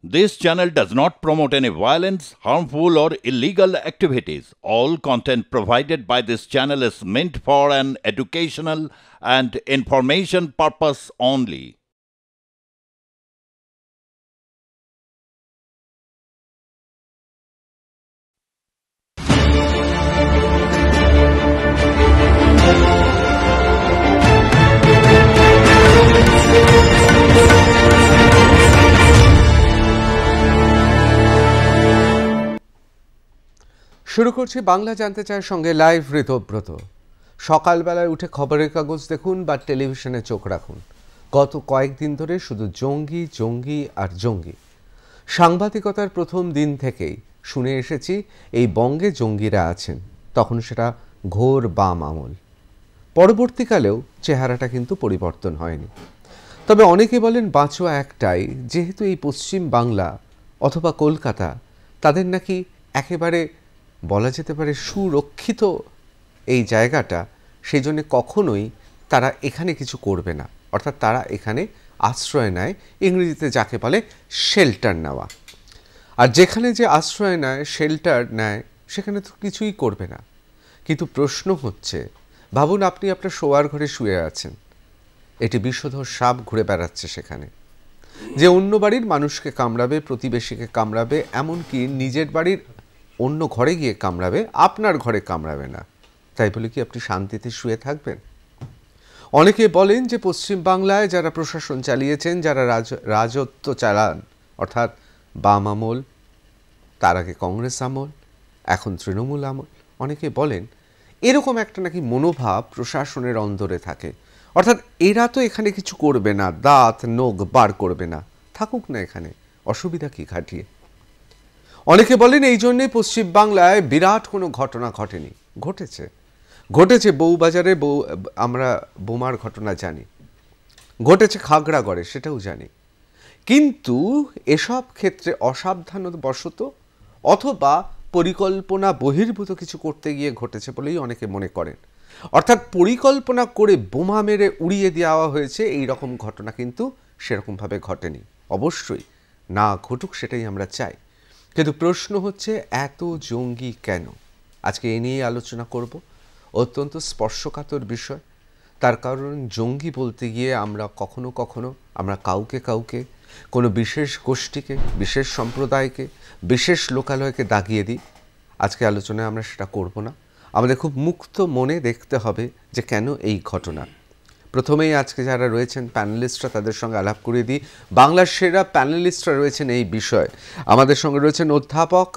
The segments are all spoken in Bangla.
This channel does not promote any violence, harmful, or illegal activities. All content provided by this channel is meant for an educational and information purpose only. শুরু করছি বাংলা জানতে চায় সঙ্গে লাইভ ঋতব্রত। সকালবেলায় উঠে খবরের কাগজ দেখুন বা টেলিভিশনে চোখ রাখুন, গত কয়েকদিন ধরে শুধু জঙ্গি জঙ্গি আর জঙ্গি। সাংবাদিকতার প্রথম দিন থেকেই শুনে এসেছি এই বঙ্গে জঙ্গিরা আছেন, তখন সেটা ঘোর বাম আমল। পরবর্তীকালেও চেহারাটা কিন্তু পরিবর্তন হয়নি। তবে অনেকে বলেন বাঁচোয়া একটাই, যেহেতু এই পশ্চিম বাংলা অথবা কলকাতা তাদের নাকি একেবারে বলা যেতে পারে সুরক্ষিত এই জায়গাটা, সেই জন্যে কখনোই তারা এখানে কিছু করবে না, অর্থাৎ তারা এখানে আশ্রয় নেয়, ইংরেজিতে যাকে বলে শেল্টার নেওয়া। আর যেখানে যে আশ্রয় নেয়, শেল্টার নেয়, সেখানে তো কিছুই করবে না। কিন্তু প্রশ্ন হচ্ছে, ভাবুন আপনি আপনার শোয়ার ঘরে শুয়ে আছেন, এটি বিষধর সাপ ঘুরে বেড়াচ্ছে সেখানে, যে অন্য বাড়ির মানুষকে কামড়াবে, প্রতিবেশীকে কামড়াবে, এমনকি নিজের বাড়ির অন্য ঘরে গিয়ে কামড়াবে, আপনার ঘরে কামড়াবে না। তাই বলে কি আপনি শান্তিতে শুয়ে থাকবেন? অনেকে বলেন যে পশ্চিমবাংলায় যারা প্রশাসন চালিয়েছেন, যারা রাজত্ব চালান, অর্থাৎ বাম আমল, তার আগে কংগ্রেস আমল, এখন তৃণমূল আমল, অনেকে বলেন এরকম একটা নাকি মনোভাব প্রশাসনের অন্দরে থাকে, অর্থাৎ এরা তো এখানে কিছু করবে না, দাঁত নখ বার করবে না, থাকুক না এখানে, অসুবিধা কি ঘাটিয়ে। অনেকে বলেন এই জন্যে পশ্চিমবাংলায় বিরাট কোনো ঘটনা ঘটেনি। ঘটেছে বউবাজারে আমরা বোমার ঘটনা জানি, ঘটেছে খাগড়াগড়ে, সেটাও জানি। কিন্তু এসব ক্ষেত্রে অসাবধানতাবশত অথবা পরিকল্পনা বহির্ভূত কিছু করতে গিয়ে ঘটেছে বলেই অনেকে মনে করেন। অর্থাৎ পরিকল্পনা করে বোমা মেরে উড়িয়ে দেওয়া হয়েছে, এই রকম ঘটনা কিন্তু সেরকমভাবে ঘটেনি। অবশ্যই না ঘটুক, সেটাই আমরা চাই। কিন্তু প্রশ্ন হচ্ছে এত জঙ্গি কেন? আজকে এ নিয়ে আলোচনা করব। অত্যন্ত স্পর্শকাতর বিষয়, তার কারণ জঙ্গি বলতে গিয়ে আমরা কখনো কখনো আমরা কাউকে কোনো বিশেষ গোষ্ঠীকে, বিশেষ সম্প্রদায়কে, বিশেষ লোকালয়কে দাগিয়ে দিই। আজকে আলোচনায় আমরা সেটা করব না। আমাদের খুব মুক্ত মনে দেখতে হবে যে কেন এই ঘটনা। প্রথমেই আজকে যারা রয়েছেন প্যানেলিস্টরা, তাদের সঙ্গে আলাপ করিয়ে দিই। বাংলার সেরা প্যানেলিস্টরা রয়েছেন এই বিষয়ে। আমাদের সঙ্গে রয়েছেন অধ্যাপক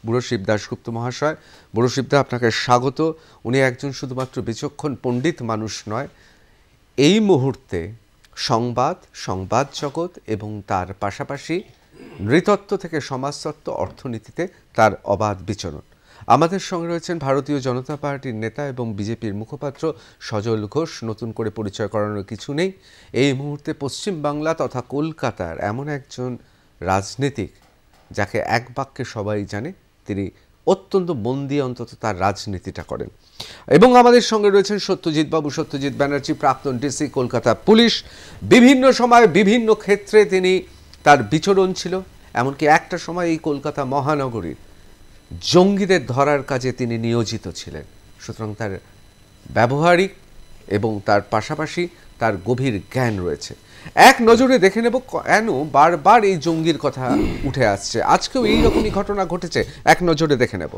বুড়োশিব দাশগুপ্ত মহাশয়। বুড়োশিবদা, আপনাকে স্বাগত। উনি একজন শুধুমাত্র বিচক্ষণ পণ্ডিত মানুষ নয়, এই মুহূর্তে সংবাদ জগৎ এবং তার পাশাপাশি নৃতত্ত্ব থেকে সমাজতত্ত্ব, অর্থনীতিতে তার অবাধ বিচরণ। আমাদের সঙ্গে রয়েছেন ভারতীয় জনতা পার্টির নেতা এবং বিজেপির মুখপাত্র সজল ঘোষ। নতুন করে পরিচয় করানোর কিছু নেই। এই মুহূর্তে পশ্চিমবাংলা তথা কলকাতার এমন একজন রাজনীতিক যাকে এক বাক্যে সবাই জানে, তিনি অত্যন্ত মন দিয়ে অন্তত তার রাজনীতিটা করেন। এবং আমাদের সঙ্গে রয়েছেন সত্যজিৎ ব্যানার্জি, প্রাক্তন ডিসি, কলকাতা পুলিশ। বিভিন্ন সময় বিভিন্ন ক্ষেত্রে তিনি তার বিচরণ ছিল, এমনকি একটা সময় এই কলকাতা মহানগরীর জঙ্গিদের ধরার কাজে তিনি নিয়োজিত ছিলেন। সুতরাং তার ব্যবহারিক এবং তার পাশাপাশি তার গভীর জ্ঞান রয়েছে। এক নজরে দেখে নেব কেন বারবার এই জঙ্গির কথা উঠে আসছে। আজকেও এইরকমই ঘটনা ঘটেছে, এক নজরে দেখে নেব।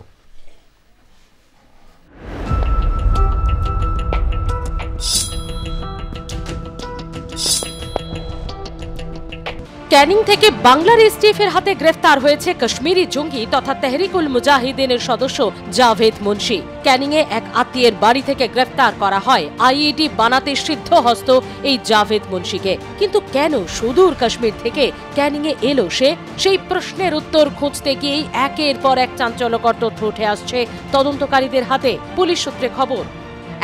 ক্যানিং থেকে বাংলার এসটিএফের হাতে গ্রেফতার হয়েছে কাশ্মীরি জঙ্গি তথা তেহরিকুল মুজাহিদিনের সদস্য জাভেদ মুন্সি। ক্যানিংয়ে এক আত্মীয়ের বাড়ি থেকে গ্রেফতার করা হয় আইইডি বানাতে সিদ্ধহস্ত এই জাভেদ মুন্সিকে। কিন্তু কেন সুদূর কাশ্মীর থেকে ক্যানিংয়ে এলো সে? সেই প্রশ্নের উত্তর খুঁজতে গিয়েই একের পর এক চাঞ্চল্যকর তথ্য উঠে আসছে তদন্তকারীদের হাতে। পুলিশ সূত্রে খবর,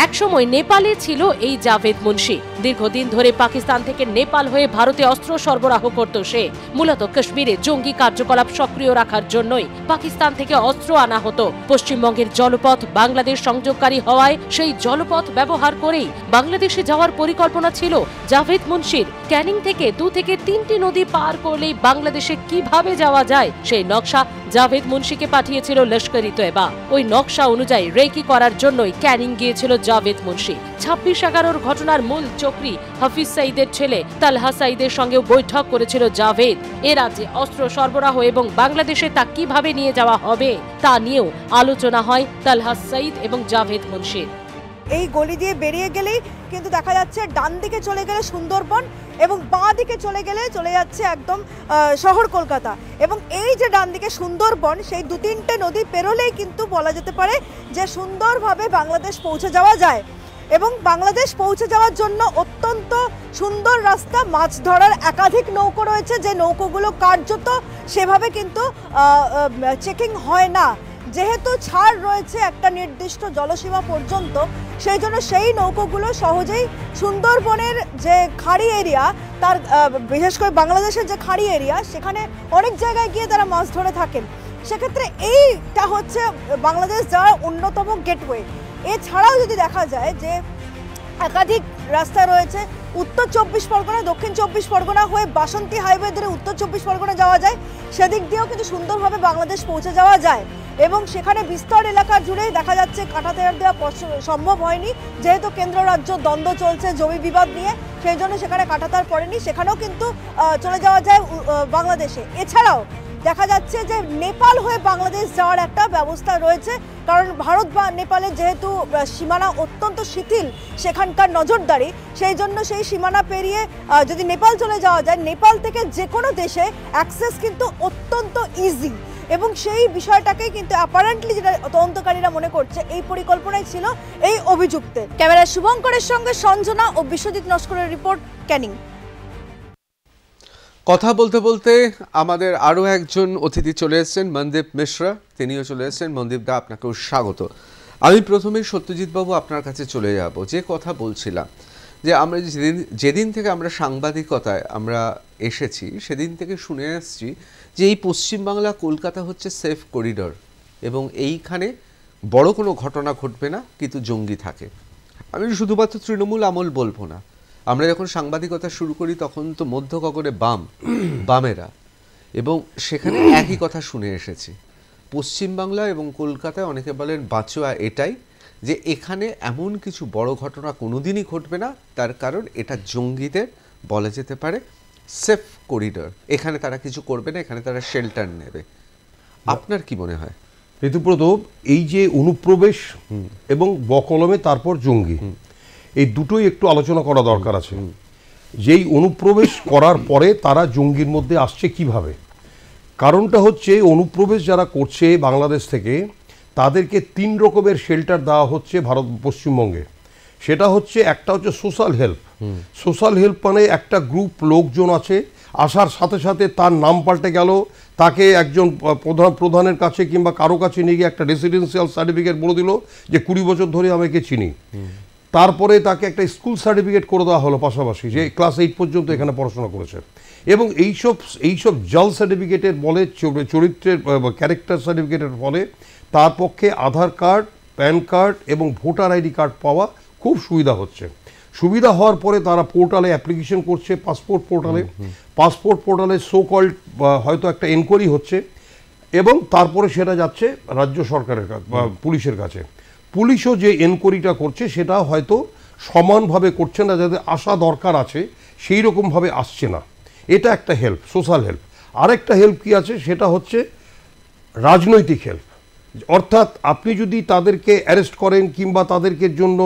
একসময় নেপালে ছিল এই জাভেদ মুন্সি। দীর্ঘদিন ধরে পাকিস্তান থেকে নেপাল হয়ে ভারতে অস্ত্র সরবরাহ করত সে। মূলত কাশ্মীরে জঙ্গি কার্যকলাপ সক্রিয় রাখার জন্যই পাকিস্তান থেকে অস্ত্র আনা হতো। পশ্চিমবঙ্গের জলপথ বাংলাদেশ সংযোগকারী হওয়ায় সেই জলপথ ব্যবহার করেই বাংলাদেশে যাওয়ার পরিকল্পনা ছিল জাভেদ মুন্সির। ক্যানিং থেকে 2 থেকে 3টি নদী পার করলেই বাংলাদেশে কিভাবে যাওয়া যায় সেই নকশা জাভেদ মুন্সিকে পাঠিয়েছিল লস্করি তয়বা। ওই নকশা অনুযায়ী রেকি করার জন্যই ক্যানিং গিয়েছিল জাভেদ মুন্সি। 26/11 ঘটনার মূল চক্রী হাফিজ সাইদের ছেলে তালহা সাইদের সঙ্গেও বৈঠক করেছিল জাভেদ। এ রাজ্যে অস্ত্র সরবরাহ এবং বাংলাদেশে তা কিভাবে নিয়ে যাওয়া হবে তা নিয়েও আলোচনা হয় তালহা সাইদ এবং জাভেদ মুন্সির। এই গলি দিয়ে বেরিয়ে গেলেই কিন্তু দেখা যাচ্ছে ডান দিকে চলে গেলে সুন্দরবন এবং বাঁ দিকে চলে যাচ্ছে একদম শহর কলকাতা। এবং এই যে ডান দিকে সুন্দরবন, সেই 2-3টে নদী পেরোলেই কিন্তু বলা যেতে পারে যে সুন্দরভাবে বাংলাদেশ পৌঁছে যাওয়া যায়। এবং বাংলাদেশ পৌঁছে যাওয়ার জন্য অত্যন্ত সুন্দর রাস্তা, মাছ ধরার একাধিক নৌকো রয়েছে, যে নৌকোগুলো কার্যত সেভাবে কিন্তু চেকিং হয় না, যেহেতু ছাড় রয়েছে একটা নির্দিষ্ট জলসীমা পর্যন্ত। সেই জন্য সেই নৌকোগুলো সহজেই সুন্দরবনের যে খাড়ি এরিয়া, তার বিশেষ করে বাংলাদেশের যে খাড়ি এরিয়া, সেখানে অনেক জায়গায় গিয়ে তারা মাছ ধরে থাকেন। সেক্ষেত্রে এইটা হচ্ছে বাংলাদেশ যাওয়ার অন্যতম গেটওয়ে। এছাড়াও যদি দেখা যায় যে একাধিক রাস্তা রয়েছে, উত্তর 24 পরগনা, দক্ষিণ 24 পরগনা হয়ে বাসন্তী হাইওয়ে ধরে উত্তর 24 পরগনা যাওয়া যায়, সেদিক দিয়েও কিন্তু সুন্দরভাবে বাংলাদেশ পৌঁছে যাওয়া যায়। এবং সেখানে বিস্তর এলাকা জুড়ে দেখা যাচ্ছে কাঁটা তার দেওয়া সম্ভব হয়নি, যেহেতু কেন্দ্র রাজ্য দ্বন্দ্ব চলছে জমি বিবাদ নিয়ে, সেই জন্য সেখানে কাঁটা তার পড়েনি, সেখানেও কিন্তু চলে যাওয়া যায় বাংলাদেশে। এছাড়াও দেখা যাচ্ছে যে নেপাল হয়ে বাংলাদেশ যাওয়ার একটা ব্যবস্থা রয়েছে, কারণ ভারত বা নেপালের যেহেতু সীমানা অত্যন্ত শিথিল সেখানকার নজরদারি, সেই জন্য সেই সীমানা পেরিয়ে যদি নেপাল চলে যাওয়া যায়, নেপাল থেকে যে কোনো দেশে অ্যাক্সেস কিন্তু অত্যন্ত ইজি। এবং সেই বিষয়টাকেই কিন্তু অ্যাপারেন্টলি যেটা তদন্তকারীরা মনে করছে, এই পরিকল্পনায় ছিল এই অভিযুক্তের। ক্যামেরায় শুভঙ্করের সঙ্গে সঞ্জনা ও বিশ্বজিৎ নস্করের রিপোর্ট, ক্যানিং। কথা বলতে বলতে আমাদের আরও একজন অতিথি চলে এসেছেন, মনদীপ মিশ্রা, তিনিও চলে এসেছেন। মনদীপ দা, আপনাকেও স্বাগত। আমি প্রথমেই সত্যজিৎ বাবু আপনার কাছে চলে যাব। যে কথা বলছিলাম যে আমরা যেদিন থেকে আমরা সাংবাদিকতায় আমরা এসেছি, সেদিন থেকে শুনে আসছি যে এই পশ্চিমবাংলা কলকাতা হচ্ছে সেফ করিডর এবং এইখানে বড় কোনো ঘটনা ঘটবে না, কিন্তু জঙ্গি থাকে। আমি শুধুমাত্র তৃণমূল আমল বলবো না, আমরা যখন সাংবাদিকতা শুরু করি তখন তো মধ্য গগনে বামেরা, এবং সেখানে একই কথা শুনে এসেছি। পশ্চিমবাংলা এবং কলকাতায় অনেকে বলেন বাঁচোয়া এটাই, যে এখানে এমন কিছু বড় ঘটনা কোনোদিনই ঘটবে না, তার কারণ এটা জঙ্গিদের বলা যেতে পারে সেফ করিডর। এখানে তারা কিছু করবে না, এখানে তারা শেল্টার নেবে। আপনার কি মনে হয়? ঋতুব্রত, এই যে অনুপ্রবেশ এবং বকলমে তারপর জঙ্গি, এই দুটোই একটু আলোচনা করা দরকার আছে। যেই অনুপ্রবেশ করার পরে তারা জঙ্গির মধ্যে আসছে কিভাবে, কারণটা হচ্ছে অনুপ্রবেশ যারা করছে বাংলাদেশ থেকে, তাদেরকে 3 রকমের শেল্টার দেওয়া হচ্ছে পশ্চিমবঙ্গে। সেটা হচ্ছে, একটা হচ্ছে সোশ্যাল হেল্প। সোশ্যাল হেল্প মানে একটা গ্রুপ লোকজন আছে, আসার সাথে সাথে তার নাম পাল্টে গেল, তাকে একজন প্রধানের কাছে কিংবা কারো কাছে নিয়ে গিয়ে একটা রেসিডেন্সিয়াল সার্টিফিকেট বলে দিল যে 20 বছর ধরে আমাকে চিনি। তারপরে তাকে একটা স্কুল সার্টিফিকেট করে দেওয়া হলো পাশাপাশি, যে ক্লাস 8 পর্যন্ত এখানে পড়াশোনা করেছে। এবং এইসব জাল সার্টিফিকেটের বলে, চরিত্রের ক্যারেক্টার সার্টিফিকেটের ফলে তার পক্ষে আধার কার্ড, প্যান কার্ড এবং ভোটার আইডি কার্ড পাওয়া খুব সুবিধা হচ্ছে। সুবিধা হওয়ার পরে তারা পোর্টালে অ্যাপ্লিকেশন করছে, পাসপোর্ট পোর্টালে সো কল্ড হয়তো একটা এনকোয়ারি হচ্ছে, এবং তারপরে সেটা যাচ্ছে রাজ্য সরকারের কাছে বা পুলিশের কাছে। পুলিশও যে এনকোয়ারিটা করছে সেটা হয়তো সমানভাবে করছে না, যাদের আসা দরকার আছে সেই রকমভাবে আসছে না। এটা একটা হেল্প, সোশ্যাল হেল্প। আরেকটা হেল্প কি আছে, সেটা হচ্ছে রাজনৈতিক হেল্প। অর্থাৎ আপনি যদি তাদেরকে অ্যারেস্ট করেন কিংবা তাদেরকে জন্য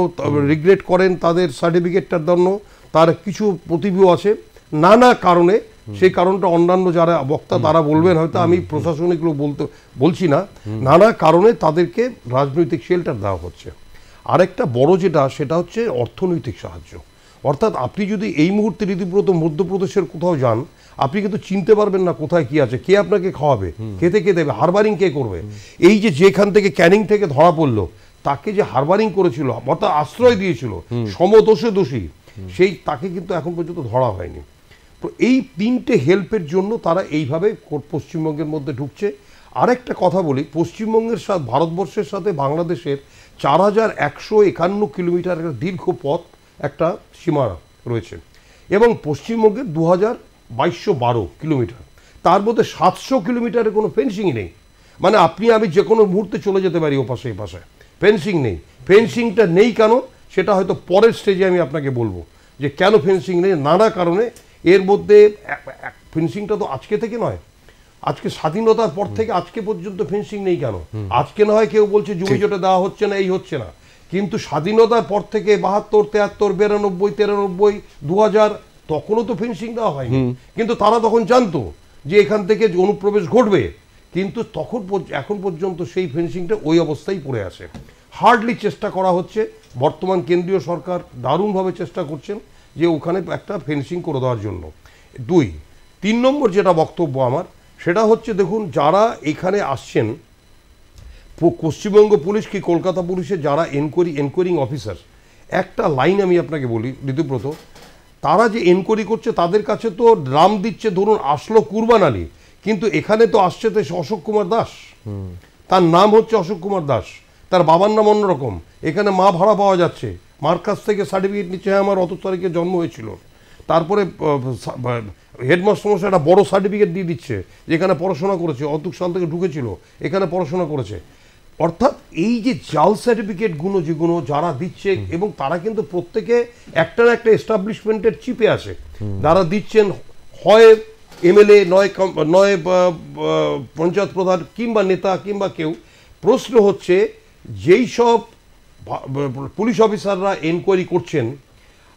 রিগ্রেট করেন তাদের সার্টিফিকেটটার জন্য, তার কিছু প্রতিভূ আছে নানা কারণে, সেই কারণটা অন্যান্য যারা বক্তা তারা বলবেন, হয়তো আমি প্রশাসনিক লোক বলছি না, নানা কারণে তাদেরকে রাজনৈতিক শেল্টার দেওয়া হচ্ছে। আরেকটা বড় যেটা, সেটা হচ্ছে অর্থনৈতিক সাহায্য। অর্থাৎ আপনি যদি এই মুহূর্তে রীতিব্রত মধ্যপ্রদেশের কোথাও যান, আপনি কিন্তু চিনতে পারবেন না কোথায় কি আছে, কে আপনাকে খাওয়াবে, খেতে কে দেবে, হারবারিং কে করবে। এই যে যেখান থেকে ক্যানিং থেকে ধরা পড়লো, তাকে যে হারবারিং করেছিল অর্থাৎ আশ্রয় দিয়েছিল সমদোষে দোষী, সেই তাকে কিন্তু এখন পর্যন্ত ধরা হয়নি। তো এই 3টে হেল্পের জন্য তারা এইভাবে পশ্চিমবঙ্গের মধ্যে ঢুকছে। আরেকটা কথা বলি, পশ্চিমবঙ্গের সাথে ভারতবর্ষের সাথে বাংলাদেশের 4151 কিলোমিটার দীর্ঘ পথ একটা সীমানা রয়েছে। এবং পশ্চিমবঙ্গের 2212 কিলোমিটার, তার মধ্যে 700 কিলোমিটারে কোনো ফেন্সিংই নেই। মানে আপনি আমি যে কোনো মুহূর্তে চলে যেতে পারি ওপাশে এই পাশে, ফেন্সিং নেই। ফেন্সিংটা নেই কেন সেটা হয়তো পরের স্টেজে আমি আপনাকে বলবো যে কেন ফেন্সিং নেই, নানা কারণে। এর মধ্যে ফেন্সিংটা তো আজকে থেকে নয়, আজকে স্বাধীনতার পর থেকে আজকে পর্যন্ত ফেন্সিং নেই কেন? আজকে না হয় কেউ বলছে জমি জোটে দেওয়া হচ্ছে না, এই হচ্ছে না, কিন্তু স্বাধীনতার পর থেকে 72, 73, 92, 93, 2000 তখনও তো ফেন্সিং দেওয়া হয়নি। কিন্তু তারা তখন জানতো যে এখান থেকে অনুপ্রবেশ ঘটবে, কিন্তু তখন এখন পর্যন্ত সেই ফেন্সিংটা ওই অবস্থায় পড়ে আছে। হার্ডলি চেষ্টা করা হচ্ছে, বর্তমান কেন্দ্রীয় সরকার দারুণভাবে চেষ্টা করছেন যে ওখানে একটা ফেন্সিং করে দেওয়ার জন্য। 2, 3 নম্বর যেটা বক্তব্য আমার সেটা হচ্ছে, দেখুন যারা এখানে আসছেন, পশ্চিমবঙ্গ পুলিশ কি কলকাতা পুলিশের যারা এনকোয়ারিং অফিসার, একটা লাইন আমি আপনাকে বলি ঋতুব্রত, তারা যে এনকোয়ারি করছে তাদের কাছে তো নাম দিচ্ছে, ধরুন আসলো কুরবান আলী, কিন্তু এখানে তো আসছে তো অশোক কুমার দাস, তার নাম হচ্ছে অশোক কুমার দাস, তার বাবার নাম অন্যরকম, এখানে মা ভাড়া পাওয়া যাচ্ছে, মার কাছ থেকে সার্টিফিকেট নিচ্ছে, হ্যাঁ আমার অত তারিখে জন্ম হয়েছিল, তারপরে হেডমাস্টার মশাই একটা বড় সার্টিফিকেট দিয়ে দিচ্ছে যেখানে পড়াশোনা করেছে, অত সাল থেকে ঢুকেছিল এখানে পড়াশোনা করেছে। অর্থাৎ এই যে জাল সার্টিফিকেটগুলো যেগুলো যারা দিচ্ছে, এবং তারা কিন্তু প্রত্যেকে একটা না একটা এস্টাবলিশমেন্টের চিপে আছে, যারা দিচ্ছেন হয় এমএলএ, নয় পঞ্চায়েত প্রধান কিংবা নেতা কিংবা কেউ। প্রশ্ন হচ্ছে যেই সব পুলিশ অফিসাররা এনকোয়ারি করছেন,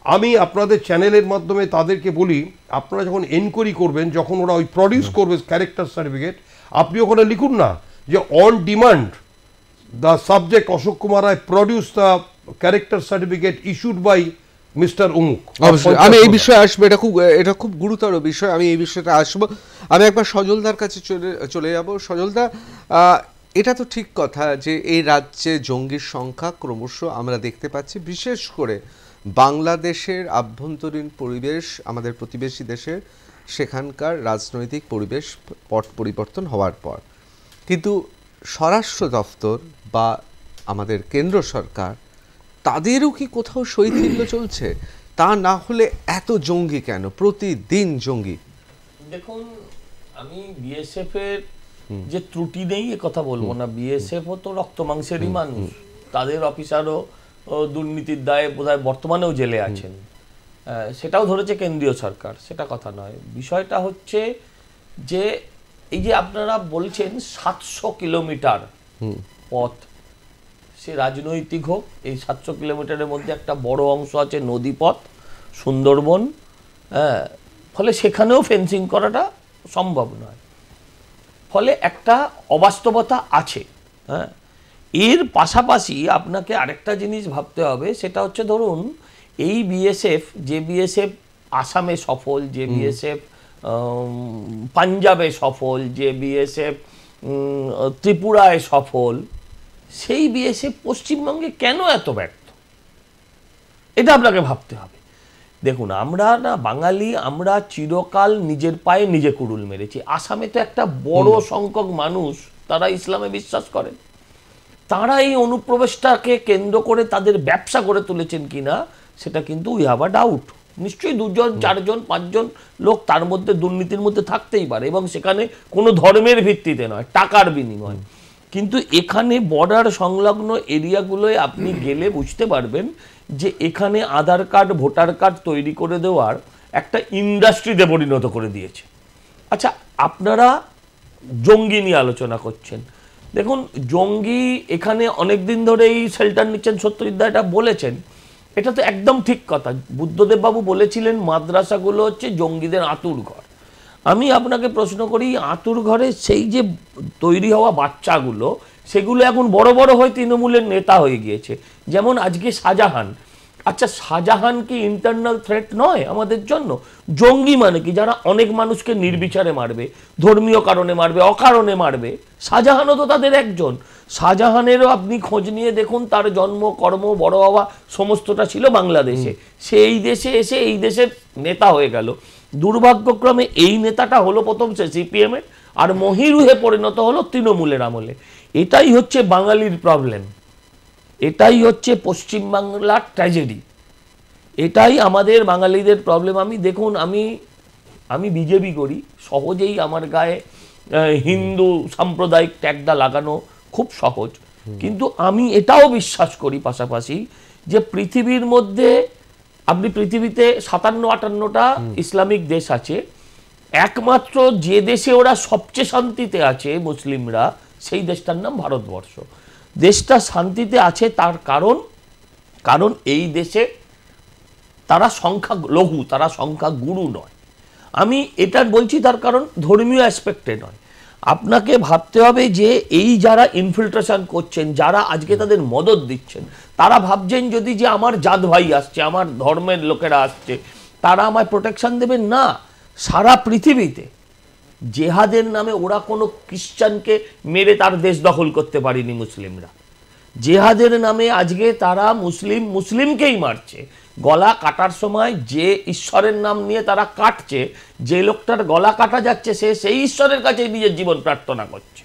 আমি আপনাদের চ্যানেলের মাধ্যমে তাদেরকে বলি, আপনারা যখন এনকোয়ারি করবেন, যখন ওরা ওই প্রডিউস করবে ক্যারেক্টার সার্টিফিকেট, আপনি ওখানে লিখুন না যে on demand the subject Ashok Kumar Rai produced the character certificate issued by Mr. Umuk. আমি এই বিষয়ে আসবো, এটা খুব গুরুতর বিষয়, আমি এই বিষয়টা আসবো। আমি একবার সজলদার কাছে চলে যাব। সজলদা, এটা তো ঠিক কথা যে এই রাজ্যে জঙ্গির সংখ্যা ক্রমশ আমরা দেখতে পাচ্ছি, বিশেষ করে বাংলাদেশের আভ্যন্তরীণ পরিবেশ, আমাদের প্রতিবেশী দেশের সেখানকার রাজনৈতিক পরিবেশ পট পরিবর্তন হওয়ার পর। কিন্তু স্বরাষ্ট্র দপ্তর বা আমাদের কেন্দ্র সরকার, তাদেরও কি কোথাও শৈথিল্য চলছে? তা না হলে এত জঙ্গি কেন, প্রতিদিন জঙ্গি? দেখুন, আমি বিএসএফ এর যে ত্রুটি নেই এ কথা বলবো না, বিএসএফও তো রক্ত মাংসেরই মানুষ, তাদের অফিসারও দুর্নীতির দায়ে বোধহয় বর্তমানেও জেলে আছেন, সেটাও ধরেছে কেন্দ্রীয় সরকার, সেটা কথা নয়। বিষয়টা হচ্ছে যে এই যে আপনারা বলছেন 700 কিলোমিটার পথ, সে রাজনৈতিক হোক, এই 700 কিলোমিটারের মধ্যে একটা বড় অংশ আছে নদীপথ, সুন্দরবন, ফলে সেখানেও ফেন্সিং করাটা সম্ভব নয়, ফলে একটা অবাস্তবতা আছে। এর পাশাপাশি আপনাকে আরেকটা জিনিস ভাবতে হবে, সেটা হচ্ছে ধরুন এই বিএসএফ, যে বিএসএফ আসামে সফল, যে বিএসএফ পাঞ্জাবে সফল, যে বিএসএফ ত্রিপুরায় সফল, সেই বিএসএফ পশ্চিমবঙ্গে কেন এত ব্যর্থ, এটা আপনাকে ভাবতে হবে। দেখুন, আমরা না বাঙালি, আমরা চিরকাল নিজের পায়ে নিজে কুড়ুল মেরেছি। আসামে তো একটা বড় সংখ্যক মানুষ তারা ইসলামে বিশ্বাস করেন, তারা এই অনুপ্রবেশটাকে কেন্দ্র করে তাদের ব্যবসা করে তুলেছেন কিনা সেটা কিন্তু উই হ্যাভ আ ডাউট। নিশ্চয়ই 2 জন 4 জন 5 জন লোক তার মধ্যে দুর্নীতির মধ্যে থাকতেই পারে, এবং সেখানে কোনো ধর্মের ভিত্তিতে নয়, টাকার বিনিময়। কিন্তু এখানে বর্ডার সংলগ্ন এরিয়াগুলোয় আপনি গেলে বুঝতে পারবেন যে এখানে আধার কার্ড, ভোটার কার্ড তৈরি করে দেওয়ার একটা ইন্ডাস্ট্রিতে পরিণত করে দিয়েছে। আচ্ছা, আপনারা জঙ্গি নিয়ে আলোচনা করছেন, দেখুন জঙ্গি এখানে অনেকদিন ধরেই শেল্টার নিচ্ছেন, সত্যজিৎ দা এটা বলেছেন, এটা তো একদম ঠিক কথা। বুদ্ধদেব বাবু বলেছিলেন মাদ্রাসাগুলো হচ্ছে জঙ্গিদের আঁতুর ঘর। আমি আপনাকে প্রশ্ন করি, আঁতুর ঘরে সেই যে তৈরি হওয়া বাচ্চাগুলো, সেগুলো এখন বড় বড় হয়ে তৃণমূলের নেতা হয়ে গিয়েছে। যেমন আজকে শাহজাহান, আচ্ছা শাহজাহান কি ইন্টারনাল থ্রেট নয় আমাদের জন্য? জঙ্গি মানে কি? যারা অনেক মানুষকে নির্বিচারে মারবে, ধর্মীয় কারণে মারবে, অকারণে মারবে। শাহজাহানও তো তাদের একজন। শাহজাহানেরও আপনি খোঁজ নিয়ে দেখুন, তার জন্ম, কর্ম, বড় হওয়া সমস্তটা ছিল বাংলাদেশে। সে এই দেশে এসে এই দেশের নেতা হয়ে গেল। দুর্ভাগ্যক্রমে এই নেতাটা হলো প্রথম সে সিপিএমের, আর মহিরুহে পরিণত হলো তৃণমূলের আমলে। এটাই হচ্ছে বাঙালির প্রবলেম, এটাই হচ্ছে পশ্চিমবাংলার ট্র্যাজেডি। এটাই আমাদের বাঙালিদের প্রবলেম। আমি দেখুন, আমি বিজেপি করি, সহজেই আমার গায়ে হিন্দু সাম্প্রদায়িক ট্যাগটা লাগানো খুব সহজ, কিন্তু আমি এটাও বিশ্বাস করি পাশাপাশি যে পৃথিবীর মধ্যে আপনি পৃথিবীতে 57-58টা ইসলামিক দেশ আছে, একমাত্র যে দেশে ওরা সবচেয়ে শান্তিতে আছে মুসলিমরা, সেই দেশটার নাম ভারতবর্ষ। দেশটা শান্তিতে আছে তার কারণ এই দেশে তারা সংখ্যা লঘু, তারা সংখ্যা গুরু নয়। আমি এটা বলছি তার কারণ ধর্মীয় অ্যাসপেক্টে নয়। আপনাকে ভাবতে হবে যে এই যারা ইনফিল্ট্রেশন করছেন, যারা আজকে তাদের মদত দিচ্ছেন, তারা ভাবছেন যদি যে আমার জাত ভাই আসছে, আমার ধর্মের লোকেরা আসছে, তারা আমায় প্রোটেকশন দেবেন না। সারা পৃথিবীতে জেহাদের নামে ওরা কোনো খ্রিস্টানকে মেরে তার দেশ দখল করতে পারেনি মুসলিমরা। জেহাদের নামে আজকে তারা মুসলিমকেই মারছে। গলা কাটার সময় যে ঈশ্বরের নাম নিয়ে তারা কাটছে, যে লোকটার গলা কাটা যাচ্ছে সে সেই ঈশ্বরের কাছে নিজের জীবন প্রার্থনা করছে।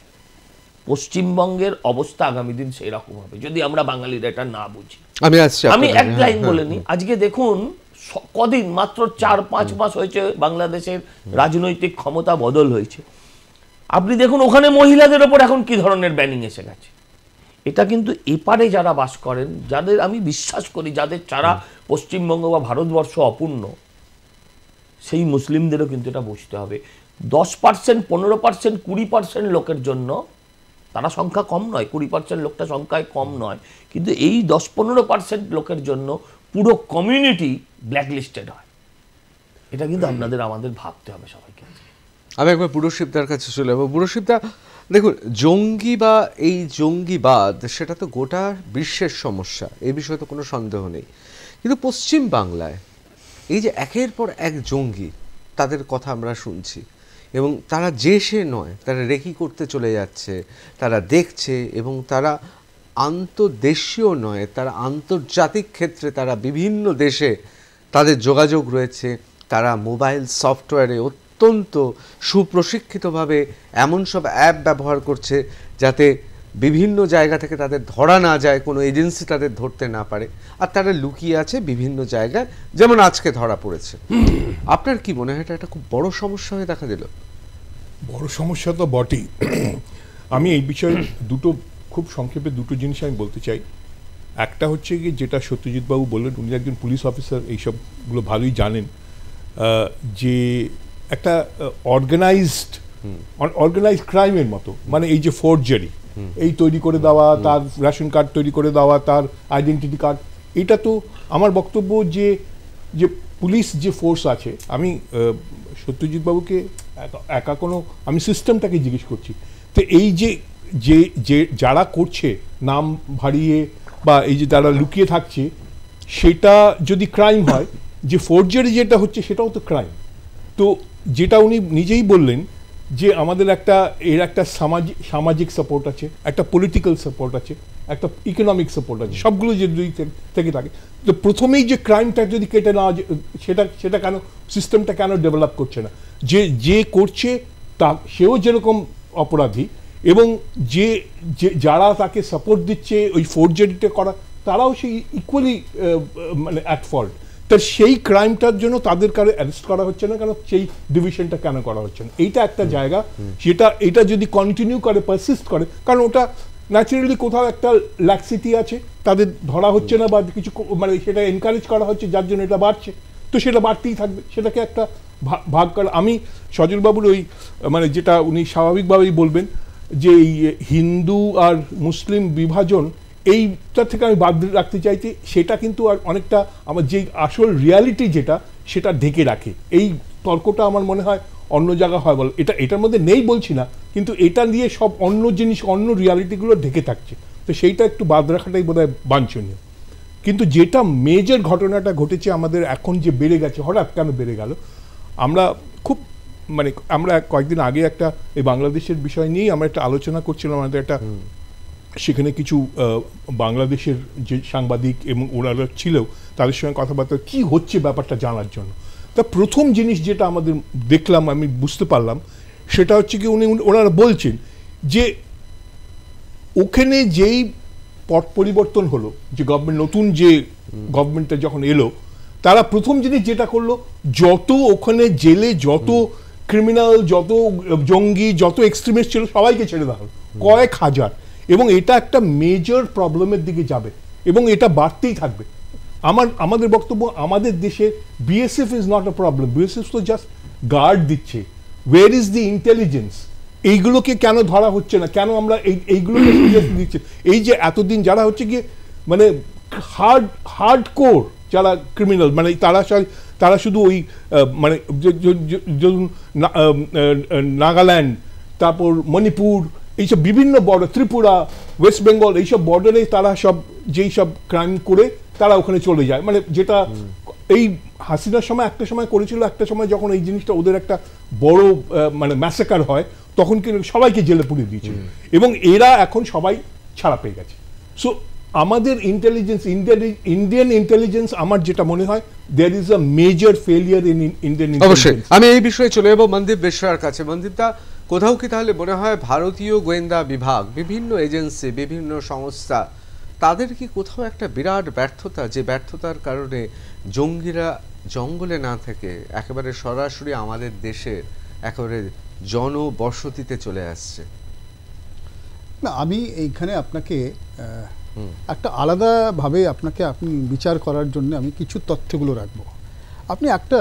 পশ্চিমবঙ্গের অবস্থা আগামী দিন সেই রকম হবে যদি আমরা বাঙালিরা এটা না বুঝি। আমি এক লাইন বলে নিই, আজকে দেখুন কদিন মাত্র 4-5 মাস হয়েছে বাংলাদেশের রাজনৈতিক ক্ষমতা বদল হয়েছে। আপনি দেখুন ওখানে মহিলাদের ওপর এখন কি ধরনের ব্যানিং এসে গেছে। এটা কিন্তু এপারে যারা বাস করেন, যাদের আমি বিশ্বাস করি যাদের ছাড়া পশ্চিমবঙ্গ বা ভারতবর্ষ অপূর্ণ, সেই মুসলিমদেরও কিন্তু এটা বুঝতে হবে। 10%, 15%, 20% লোকের জন্য তারা সংখ্যা কম নয়, 20% লোকটা সংখ্যায় কম নয়, কিন্তু এই 10-15% লোকের জন্য পুরো কমিউনিটি ব্ল্যাকলিস্টেড হয়। এটা কিন্তু আমাদের ভাবতে হবে সবাইকে। আমি একবার পুরশিবদার কাছে চলে যাবো। পুরশিবদা, দেখুন জঙ্গি বা এই জঙ্গিবাদ সেটা তো গোটা বিশ্বের সমস্যা, এ বিষয়ে তো কোনো সন্দেহ নেই, কিন্তু পশ্চিম বাংলায় এই যে একের পর এক জঙ্গি, তাদের কথা আমরা শুনছি, এবং তারা যে সে নয়, তারা রেকি করতে চলে যাচ্ছে, তারা দেখছে, এবং তারা আন্তর্দেশীয় নয়, তারা আন্তর্জাতিক ক্ষেত্রে তারা বিভিন্ন দেশে তাদের যোগাযোগ রয়েছে। তারা মোবাইল সফটওয়্যারে অত্যন্ত সুপ্রশিক্ষিতভাবে এমন সব অ্যাপ ব্যবহার করছে যাতে বিভিন্ন জায়গা থেকে তাদের ধরা না যায়, কোনো এজেন্সি তাদের ধরতে না পারে, আর তারা লুকিয়ে আছে বিভিন্ন জায়গায়, যেমন আজকে ধরা পড়েছে। আপনার কি মনে হয় এটা একটা খুব বড় সমস্যা হয়ে দেখা দিল? বড় সমস্যা তো বটেই। আমি এই বিষয়ে খুব সংক্ষেপে দুটো জিনিস আমি বলতে চাই। একটা হচ্ছে কি, যেটা সত্যজিৎ বাবু বললেন, উনি একজন পুলিশ অফিসার, এইসবগুলো ভালোই জানেন, যে একটা অর্গানাইজড ক্রাইমের মতো, মানে এই যে ফোর্জারি, এই তৈরি করে দেওয়া, তার রেশন কার্ড তৈরি করে দেওয়া, তার আইডেন্টিটি কার্ড, এটা তো আমার বক্তব্য যে পুলিশ যে ফোর্স আছে, আমি সত্যজিৎ বাবুকে একা কোনো, আমি সিস্টেমটাকে জিজ্ঞেস করছি, তো এই যে যারা করছে নাম ভারিয়ে বা এই যে যারা লুকিয়ে থাকছে, সেটা যদি ক্রাইম হয়, যে ফোর্জারি যেটা হচ্ছে সেটাও তো ক্রাইম। তো যেটা উনি নিজেই বললেন যে আমাদের একটা সামাজিক সাপোর্ট আছে, একটা পলিটিক্যাল সাপোর্ট আছে, একটা ইকোনমিক সাপোর্ট আছে, সবগুলো যে দুই থেকে থাকে। তো প্রথমেই যে ক্রাইমটা যদি কেটে নেওয়া, সেটা কেন সিস্টেমটা কেন ডেভেলপ করছে না? যে করছে তা সেও যেরকম অপরাধী, এবং যারা তাকে সাপোর্ট দিচ্ছে ওই ফোর্জারিটা করা, তারাও সেই ইকুয়ালি মানে অ্যাট ফল্ট। তা সেই ক্রাইমটার জন্য তাদের কারো অ্যারেস্ট করা হচ্ছে না কেন? সেই ডিভিশনটা কেন করা হচ্ছে না? এইটা একটা জায়গা, এটা যদি কন্টিনিউ করে, পারসিস্ট করে, কারণ ওটা ন্যাচারালি কোথাও একটা ল্যাক্সিটি আছে, তাদের ধরা হচ্ছে না বা কিছু, মানে সেটা এনকারেজ করা হচ্ছে, যার জন্য এটা বাড়ছে, তো সেটা বাড়তেই থাকবে। সেটাকে একটা ভাগ করা, আমি সজলবাবুর ওই মানে যেটা উনি স্বাভাবিকভাবেই বলবেন যে এই হিন্দু আর মুসলিম বিভাজন, এইটা থেকে আমি বাদ রাখতে চাইছি, সেটা কিন্তু আর অনেকটা আমার যে আসল রিয়ালিটি যেটা, সেটা ঢেকে রাখে। এই তর্কটা আমার মনে হয় অন্য জায়গা হয় বল, এটার মধ্যে নেই বলছি না, কিন্তু এটা নিয়ে সব অন্য জিনিস, অন্য রিয়ালিটিগুলো ঢেকে থাকছে, তো সেইটা একটু বাদ রাখাটাই বোধহয় বাঞ্ছনীয়। কিন্তু যেটা মেজর ঘটনাটা ঘটেছে আমাদের এখন, যে বেড়ে গেছে, হঠাৎ কেন বেড়ে গেল, আমরা কয়েকদিন আগে একটা এই বাংলাদেশের বিষয় নিয়েই আমরা একটা আলোচনা করছিলাম, আমাদের একটা, সেখানে কিছু বাংলাদেশের যে সাংবাদিক এবং ওনারা ছিল, তাদের সঙ্গে কথাবার্তা কি হচ্ছে ব্যাপারটা জানার জন্য। তা প্রথম জিনিস যেটা আমাদের দেখলাম, আমি বুঝতে পারলাম, সেটা হচ্ছে কি ওনারা বলছেন যে ওখানে যেই পট পরিবর্তন হলো, যে গভর্নমেন্ট, নতুন যে গভর্নমেন্টটা যখন এলো, তারা প্রথম জিনিস যেটা করলো, যত ওখানে জেলে যত ক্রিমিনাল, যত জঙ্গি, যত এক্সট্রিমিস্ট ছিল সবাইকে ছেড়ে দেওয়া হলো, কয়েক হাজার। এবং এটা একটা মেজর প্রবলেমের দিকে যাবে এবং এটা বাড়তেই থাকবে। আমাদের বক্তব্য, আমাদের দেশে BSF is not a problem, BSF তো জাস্ট গার্ড দিচ্ছে। ওয়ের ইজ দি ইন্টেলিজেন্স? এইগুলোকে কেন ধরা হচ্ছে না? কেন আমরা এইগুলোকে দিচ্ছে? এই যে এতদিন যারা হচ্ছে গিয়ে মানে হার্ড কোর যারা ক্রিমিনাল, মানে তারা শুধু ওই মানে নাগাল্যান্ড, তারপর মণিপুর, এইসব বিভিন্ন বর্ডার, ত্রিপুরা, ওয়েস্ট বেঙ্গল, এইসব বর্ডারে তারা সব যেই সব ক্রাইম করে তারা ওখানে চলে যায়। মানে যেটা এই হাসিনার সময় একটা সময় করেছিল, একটা সময় যখন এই জিনিসটা ওদের একটা বড় মানে ম্যাসাকার হয় তখন কিন্তু সবাইকে জেলে পুড়িয়ে দিয়েছিল এবং এরা এখন সবাই ছাড়া পেয়ে গেছে। সো আমাদের ইন্টেলিজেন্স, ইন্ডিয়ান ইন্টেলিজেন্স, আমার যেটা মনে হয় there is a major failure in Indian অবশ্যই। আমি এই বিষয়ে চলে যাবো মনদীপ বেশরার কাছে। মনদীপ দা, কোথাও কি তাহলে মনে হয় ভারতীয় গোয়েন্দা বিভাগ, বিভিন্ন এজেন্সি, বিভিন্ন সংস্থা, তাদের কি কোথাও একটা বিরাট ব্যর্থতা, যে ব্যর্থতার কারণে জঙ্গিরা জঙ্গলে না থেকে একেবারে সরাসরি আমাদের দেশের একেবারে জনবসতিতে চলে আসছে? না, আমি এইখানে আপনাকে একটা আলাদাভাবে আপনি বিচার করার জন্য আমি কিছু তথ্যগুলো রাখবো। আপনি একটা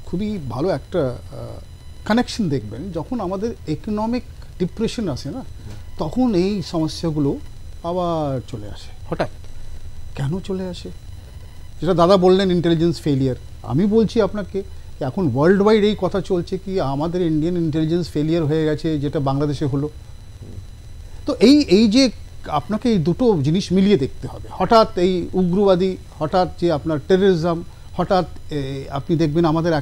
খুবই ভালো একটা কানেকশন দেখবেন, যখন আমাদের ইকোনমিক ডিপ্রেশন আসে না, তখন এই সমস্যাগুলো আবার চলে আসে হঠাৎ। কেন চলে আসে? যেটা দাদা বললেন ইন্টেলিজেন্স ফেলিয়ার, আমি বলছি আপনাকে এখন ওয়ার্ল্ড ওয়াইড এই কথা চলছে কি আমাদের ইন্ডিয়ান ইন্টেলিজেন্স ফেলিয়ার হয়ে গেছে, যেটা বাংলাদেশে হলো। তো এই যে আপনাকে এই দুটো জিনিস মিলিয়ে দেখতে হবে। হঠাৎ এই উগ্রবাদী, হঠাৎ যে আপনার টেররিজম, হঠাৎ আপনি দেখবেন আমাদের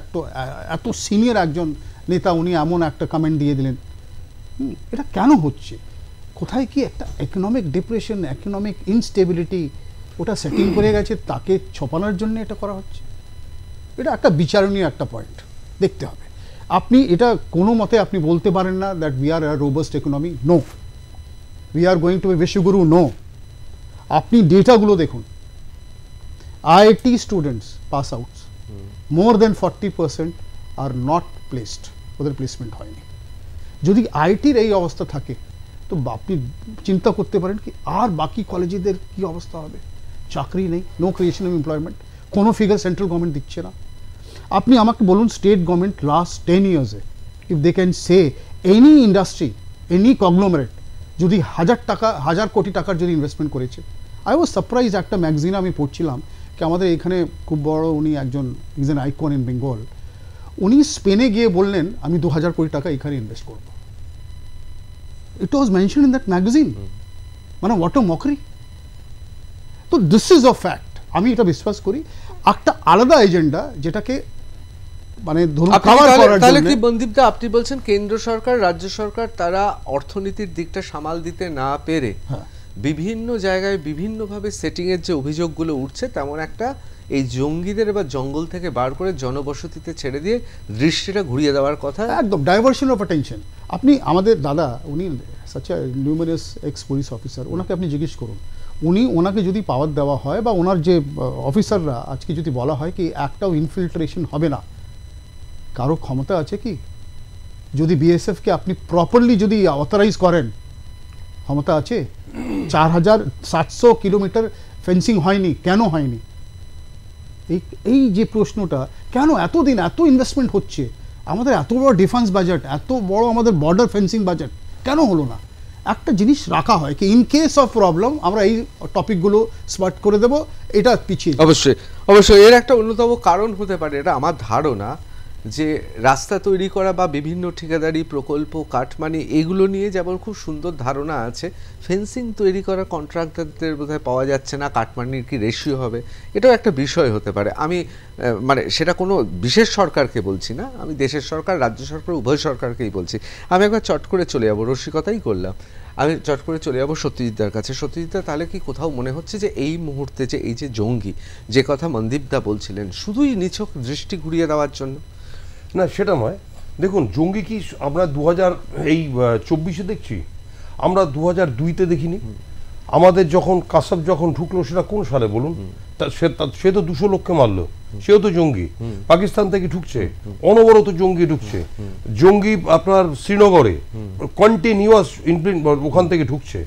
এত সিনিয়র একজন নেতা উনি এমন একটা কমেন্ট দিয়ে দিলেন। এটা কেন হচ্ছে? কোথায় কি একটা ইকোনমিক ডিপ্রেশন, ইকোনমিক ইনস্টেবিলিটি ওটা সেটিং করে গেছে, তাকে ছপানোর জন্য এটা করা হচ্ছে? এটা একটা বিচারণীয় একটা পয়েন্ট দেখতে হবে। আপনি এটা কোনো মতে আপনি বলতে পারেন না that we are a robust economy. No, we are going to be Vishwaguru, no. আপনি ডেটাগুলো দেখুন, IIT students pass outs more than 40% আর নট প্লেসড, ওদের প্লেসমেন্ট হয়নি। যদি আইটির এই অবস্থা থাকে তো আপনি চিন্তা করতে পারেন কি আর বাকি কলেজেদের কি অবস্থা হবে? চাকরি নেই, নো ক্রিয়েশন অফ এমপ্লয়মেন্ট, কোনো ফিগার সেন্ট্রাল গভর্নমেন্ট দিচ্ছে না। আপনি আমাকে বলুন স্টেট গভর্নমেন্ট লাস্ট 10 ইয়ার্সে if they can say any industry, any conglomerate যদি 1000 কোটি টাকার যদি ইনভেস্টমেন্ট করেছে। আই ওয়াজ সারপ্রাইজ, একটা ম্যাগাজিনে আমি পড়ছিলাম কি আমাদের এখানে খুব বড় উনি একজন is an icon in Bengal, উনি স্পেনে গিয়ে বললেন আমি 2000 কোটি টাকা এখানে ইনভেস্ট করব। ইট ওয়াজ মেনশন ইন দ্যাট ম্যাগাজিন। মানে হোয়াট আ মকরি। তো দিস ইজ আ ফ্যাক্ট। আমি এটা বিশ্বাস করি একটা আলাদা এজেন্ডা যেটাকে মানে ধরুন তাহলে কি মনদীপদা আপনি বলছেন কেন্দ্র সরকার, রাজ্য সরকার তারা অর্থনীতির দিকটা সামাল দিতে না পেরে বিভিন্ন জায়গায় বিভিন্নভাবে সেটিংয়ের যে অভিযোগগুলো উঠছে, তেমন একটা এই জঙ্গিদের বা জঙ্গল থেকে বার করে জনবসতিতে ছেড়ে দিয়ে দৃষ্টিটা ঘুরিয়ে দেওয়ার কথা, একদম ডাইভার্সন অফ অ্যাটেনশন। আপনি আমাদের দাদা, উনি such a numerous x police officer, ওনাকে আপনি জিজ্ঞেস করুন, ওনাকে যদি পাওয়ার দেওয়া হয় বা ওনার যে অফিসাররা আজকে যদি বলা হয় কি একটাও ইনফিল্ট্রেশন হবে না, কারো ক্ষমতা আছে কি? যদি বিএসএফকে আপনি প্রপারলি যদি অথরাইজ করেন, ক্ষমতা আছে? 4700 কিলোমিটার ফেন্সিং হয়নি, কেন হয়নি? এই যে প্রশ্নটা, কেন এতদিন এত ইনভেস্টমেন্ট হচ্ছে, আমাদের এত বড় ডিফেন্স বাজেট, এত বড় আমাদের বর্ডার ফেন্সিং বাজেট, কেন হলো না? একটা জিনিস রাখা হয় কি ইন কেস অফ প্রবলেম আমরা এই টপিকগুলো স্পট করে দেব, এটা পিছিয়ে। অবশ্যই এর একটা অন্যতম কারণ হতে পারে, এটা আমার ধারণা, যে রাস্তা তৈরি করা বা বিভিন্ন ঠিকাদারি প্রকল্প, কাটমানি, এগুলো নিয়ে যেমন খুব সুন্দর ধারণা আছে, ফেন্সিং তৈরি করা কন্ট্রাক্টরদের বোধহয় পাওয়া যাচ্ছে না, কাটমানির কি রেশিও হবে, এটাও একটা বিষয় হতে পারে। আমি মানে সেটা কোনো বিশেষ সরকারকে বলছি না, আমি দেশের সরকার, রাজ্য সরকার, উভয় সরকারকেই বলছি। আমি একবার চট করে চলে যাবো, রসিকতাই করলাম, আমি চট করে চলে যাবো সত্যজিৎদার কাছে। সত্যজিৎদা, তাহলে কি কোথাও মনে হচ্ছে যে এই মুহূর্তে যে এই যে জঙ্গি, যে কথা মনদীপদা বলছিলেন, শুধুই নিছক দৃষ্টি ঘুরিয়ে দেওয়ার জন্য? না, সেটা নয়। দেখুন, জঙ্গি কি আমরা 2024-এ দেখছি? আমরা 2002-তে দেখিনি। আমাদের যখন কাসাব যখন ঢুকলো সেটা কোন সালে বলুন? সে তো 200 লোককে মারলো, সেও তো জঙ্গি। পাকিস্তান থেকে ঢুকছে, অনবরত জঙ্গি ঢুকছে, জঙ্গি আপনার শ্রীনগরে কন্টিনিউয়াস ওখান থেকে ঢুকছে।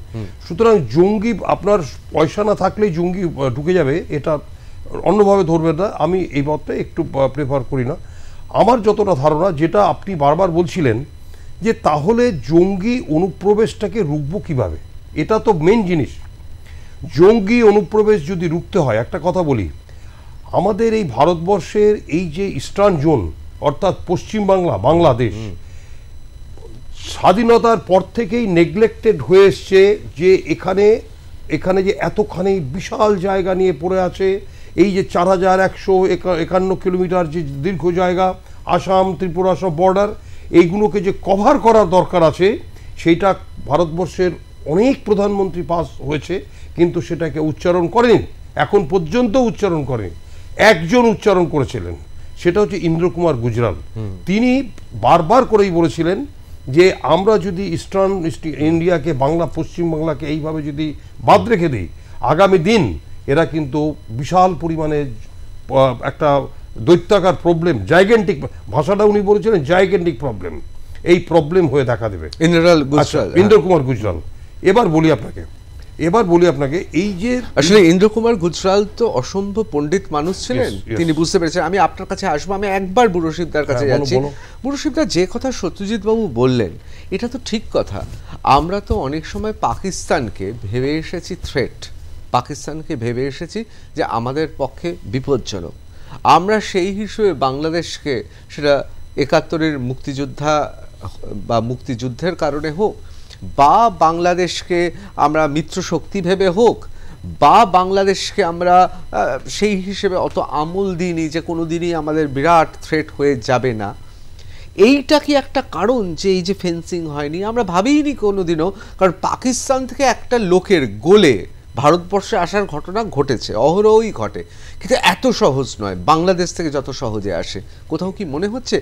সুতরাং জঙ্গি আপনার পয়সা না থাকলেই জঙ্গি ঢুকে যাবে, এটা অন্যভাবে ধরবে না। আমি এই মতটা একটু প্রেফার করি না। আমার যতটা ধারণা, যেটা আপনি বারবার বলছিলেন যে তাহলে জঙ্গি অনুপ্রবেশটাকে রুখবো কিভাবে, এটা তো মেন জিনিস। জঙ্গি অনুপ্রবেশ যদি রুখতে হয়, একটা কথা বলি, আমাদের এই ভারতবর্ষের এই যে ইস্টার্ন জোন অর্থাৎ পশ্চিমবাংলা, বাংলাদেশ, স্বাধীনতার পর থেকেই নেগলেক্টেড হয়ে এসছে। যে এখানে যে এতখানি বিশাল জায়গা নিয়ে পড়ে আছে, এই যে 4151 কিলোমিটার যে দীর্ঘ জায়গা, আসাম ত্রিপুরা সব বর্ডার, এইগুলোকে যে কভার করার দরকার আছে, সেইটা ভারতবর্ষের অনেক প্রধানমন্ত্রী পাস হয়েছে, কিন্তু সেটাকে উচ্চারণ করেন, এখন পর্যন্ত উচ্চারণ করেন। একজন উচ্চারণ করেছিলেন, সেটা হচ্ছে ইন্দ্র কুমার গুজরাল। তিনি বারবার করেই বলেছিলেন যে আমরা যদি ইস্টার্ন ইন্ডিয়াকে, পশ্চিম বাংলাকে এইভাবে যদি বাদ রেখে দিই, আগামী দিন এরা কিন্তু বিশাল পরিমাণে একটা দৈত্যাকার প্রবলেম, জাইগেন্টিক, ভাষাটা উনি বলেছিলেন জাইগেন্টিক প্রবলেম, এই প্রবলেম হয়ে দেখা দেবে। ইন্দ্র কুমার গুজরাল। এবার বলি আপনাকে এই যে আসলে ইন্দ্র কুমার গুজরাল তো অসম্ভব পণ্ডিত মানুষ ছিলেন, তিনি বুঝতে পেরেছেন। আমি আপনার কাছে আসবো, আমি একবার বুড়ো শিবদার কাছে যাচ্ছি। বুড়ো শিবদার, যে কথা সত্যজিৎ বাবু বললেন এটা তো ঠিক কথা। আমরা তো অনেক সময় পাকিস্তানকে ভেবে এসেছি থ্রেট, পাকিস্তানকে ভেবে এসেছি যে আমাদের পক্ষে বিপজ্জনক। আমরা সেই হিসেবে বাংলাদেশকে, সেটা 71-এর মুক্তিযোদ্ধা বা মুক্তিযুদ্ধের কারণে হোক, বা বাংলাদেশকে আমরা মিত্র শক্তি ভেবে হোক, বা বাংলাদেশকে আমরা সেই হিসেবে অত আমল দিইনি যে কোনো দিনই আমাদের বিরাট থ্রেট হয়ে যাবে না। এইটা কি একটা কারণ যে এই যে ফেন্সিং হয়নি? আমরা ভাবিনি কোনো দিনও, কারণ পাকিস্তান থেকে একটা লোকের গোলে ভারতবর্ষে আসার ঘটনা ঘটেছে, অহরহই ঘটে, কিন্তু এত সহজ নয় বাংলাদেশ থেকে যত সহজে আসে। কোথাও কি মনে হচ্ছে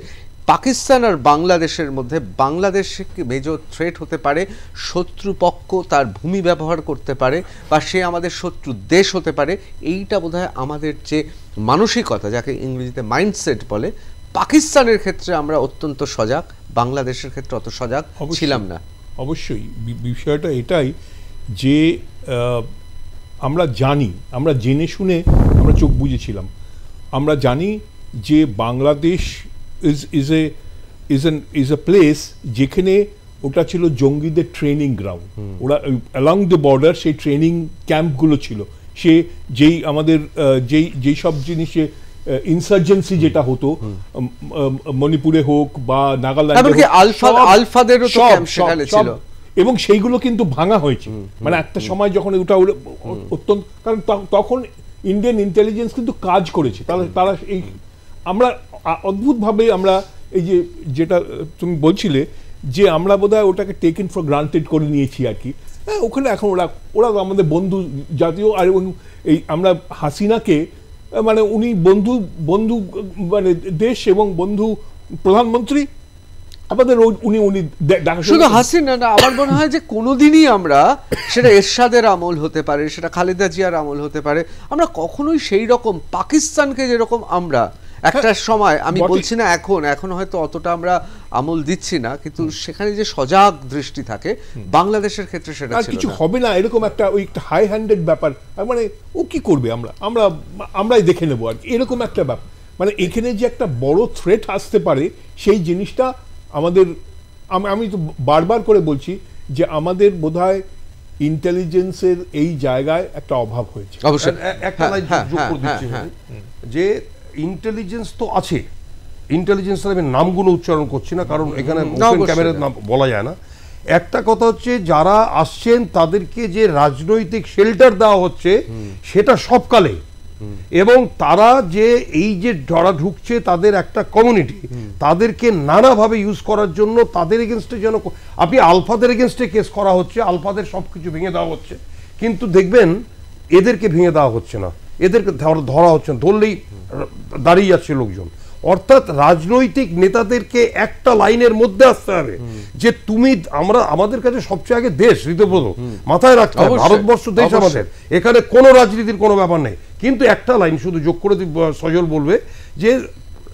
পাকিস্তান আর বাংলাদেশের মধ্যে বাংলাদেশে মেজর থ্রেট হতে পারে, শত্রুপক্ষ তার ভূমি ব্যবহার করতে পারে, বা সে আমাদের শত্রু দেশ হতে পারে? এইটা বোধহয় আমাদের যে মানসিকতা, যাকে ইংরেজিতে মাইন্ডসেট বলে, পাকিস্তানের ক্ষেত্রে আমরা অত্যন্ত সজাগ, বাংলাদেশের ক্ষেত্রে অত সজাগ ছিলাম না। অবশ্যই বিষয়টা এটাই যে আমরা জানি, আমরা জেনে শুনে আমরা চোখ বুজেছিলাম। আমরা জানি যে বাংলাদেশ is a place যেখানে ওটা ছিল জঙ্গিদের ট্রেনিং গ্রাউন্ড। ওরা অ্যালং দ্য বর্ডার সেই ট্রেনিং ক্যাম্পগুলো ছিল। সে যেই আমাদের যেই সব জিনিসে ইনসার্জেন্সি যেটা হতো, মণিপুরে হোক বা নাগাল্যান্ডে, এবং সেইগুলো কিন্তু ভাঙা হয়েছে। মানে একটা সময় যখন ওটা অত্যন্ত, কারণ তখন ইন্ডিয়ান ইন্টেলিজেন্স কিন্তু কাজ করেছে। তারা এই, আমরা অদ্ভুতভাবে আমরা এই যেটা তুমি বলছিলে যে আমরা বোধহয় ওটাকে টেকেন ফর গ্রান্টেড করে নিয়েছি আর কি। হ্যাঁ, ওখানে এখন ওরা আমাদের বন্ধু জাতীয়। আর এই আমরা হাসিনাকে, মানে উনি বন্ধু মানে দেশ এবং বন্ধু প্রধানমন্ত্রী আমাদের, উনি শুধু হাসিনা না, আমার মনে হয় যে কোনোদিনই আমরা, সেটা এরশাদের আমল হতে পারে, সেটা খালেদা জিয়ার আমল হতে পারে, আমরা কখনোই সেই রকম পাকিস্তানকে যেরকম আমরা একটা সময়, আমি বলছি না এখন হয়তো অতটা আমরা আমল দিচ্ছি না, কিন্তু সেখানে যে সজাগ দৃষ্টি থাকে, বাংলাদেশের ক্ষেত্রে সেটা ছিল না। কিছু হবে না এরকম একটা ওই একটা হাই হ্যান্ডেড ব্যাপার, মানে ও কি করবে, আমরাই দেখে নেবো আর কি, এরকম একটা ব্যাপার। মানে এখানে যে একটা বড় থ্রেট আসতে পারে সেই জিনিসটা আমাদের, আমি তো বারবার করে বলছি যে আমাদের বোধহয় ইন্টেলিজেন্সের এই জায়গায় একটা অভাব হয়েছে। অবশ্যই একটা যোগ করে দিচ্ছি যে ইন্টেলিজেন্স তো আছে, ইন্টেলিজেন্সের আমি নামগুলো উচ্চারণ করছি না, কারণ এখানে ওপেন ক্যামেরার নাম বলা যায় না। একটা কথা হচ্ছে, যারা আসছেন তাদেরকে যে রাজনৈতিক শেল্টার দেওয়া হচ্ছে সেটা সবকালে, এবং তারা যে এই যে যারা ঢুকছে তাদের একটা কমিউনিটি, তাদেরকে নানাভাবে ইউজ করার জন্য তাদের এগেনস্টে যেন, আপনি আলফাদের এগেনস্টে কেস করা হচ্ছে, আলফাদের সব কিছু ভেঙে দেওয়া হচ্ছে, কিন্তু দেখবেন এদেরকে ভেঙে দেওয়া হচ্ছে না, এদেরকে ধরা হচ্ছে না, ধরলেই দাঁড়িয়ে যাচ্ছে লোকজন। অর্থাৎ রাজনৈতিক নেতাদেরকে একটা লাইনের মধ্যে আসতে হবে যে তুমি, আমাদের কাছে সবচেয়ে আগে দেশ, ঋতব্রত মাথায় রাখতে হবে, ভারতবর্ষ দেশ আমাদের, এখানে কোনো রাজনীতির কোনো ব্যাপার নেই, কিন্তু একটা লাইন শুধু যোগ করে সজল বলবে যে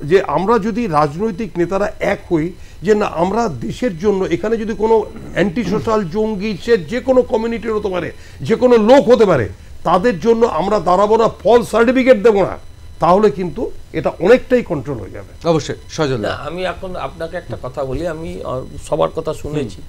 যে আমরা যদি রাজনৈতিক নেতারা এক হই, যে না আমরা দেশের জন্য এখানে যদি কোনো অ্যান্টি সোশ্যাল জঙ্গি সে যে কোনো কমিউনিটির হতে পারে, যে কোনো লোক হতে পারে, তাদের জন্য আমরা দাঁড়াবো না, ফলস সার্টিফিকেট দেবো না, তাহলে কিন্তু এটা অনেকটাই কন্ট্রোল হয়ে যাবে। অবশ্যই সজল, আমি এখন আপনাকে একটা কথা বলি, আমি সবার কথা শুনেছি,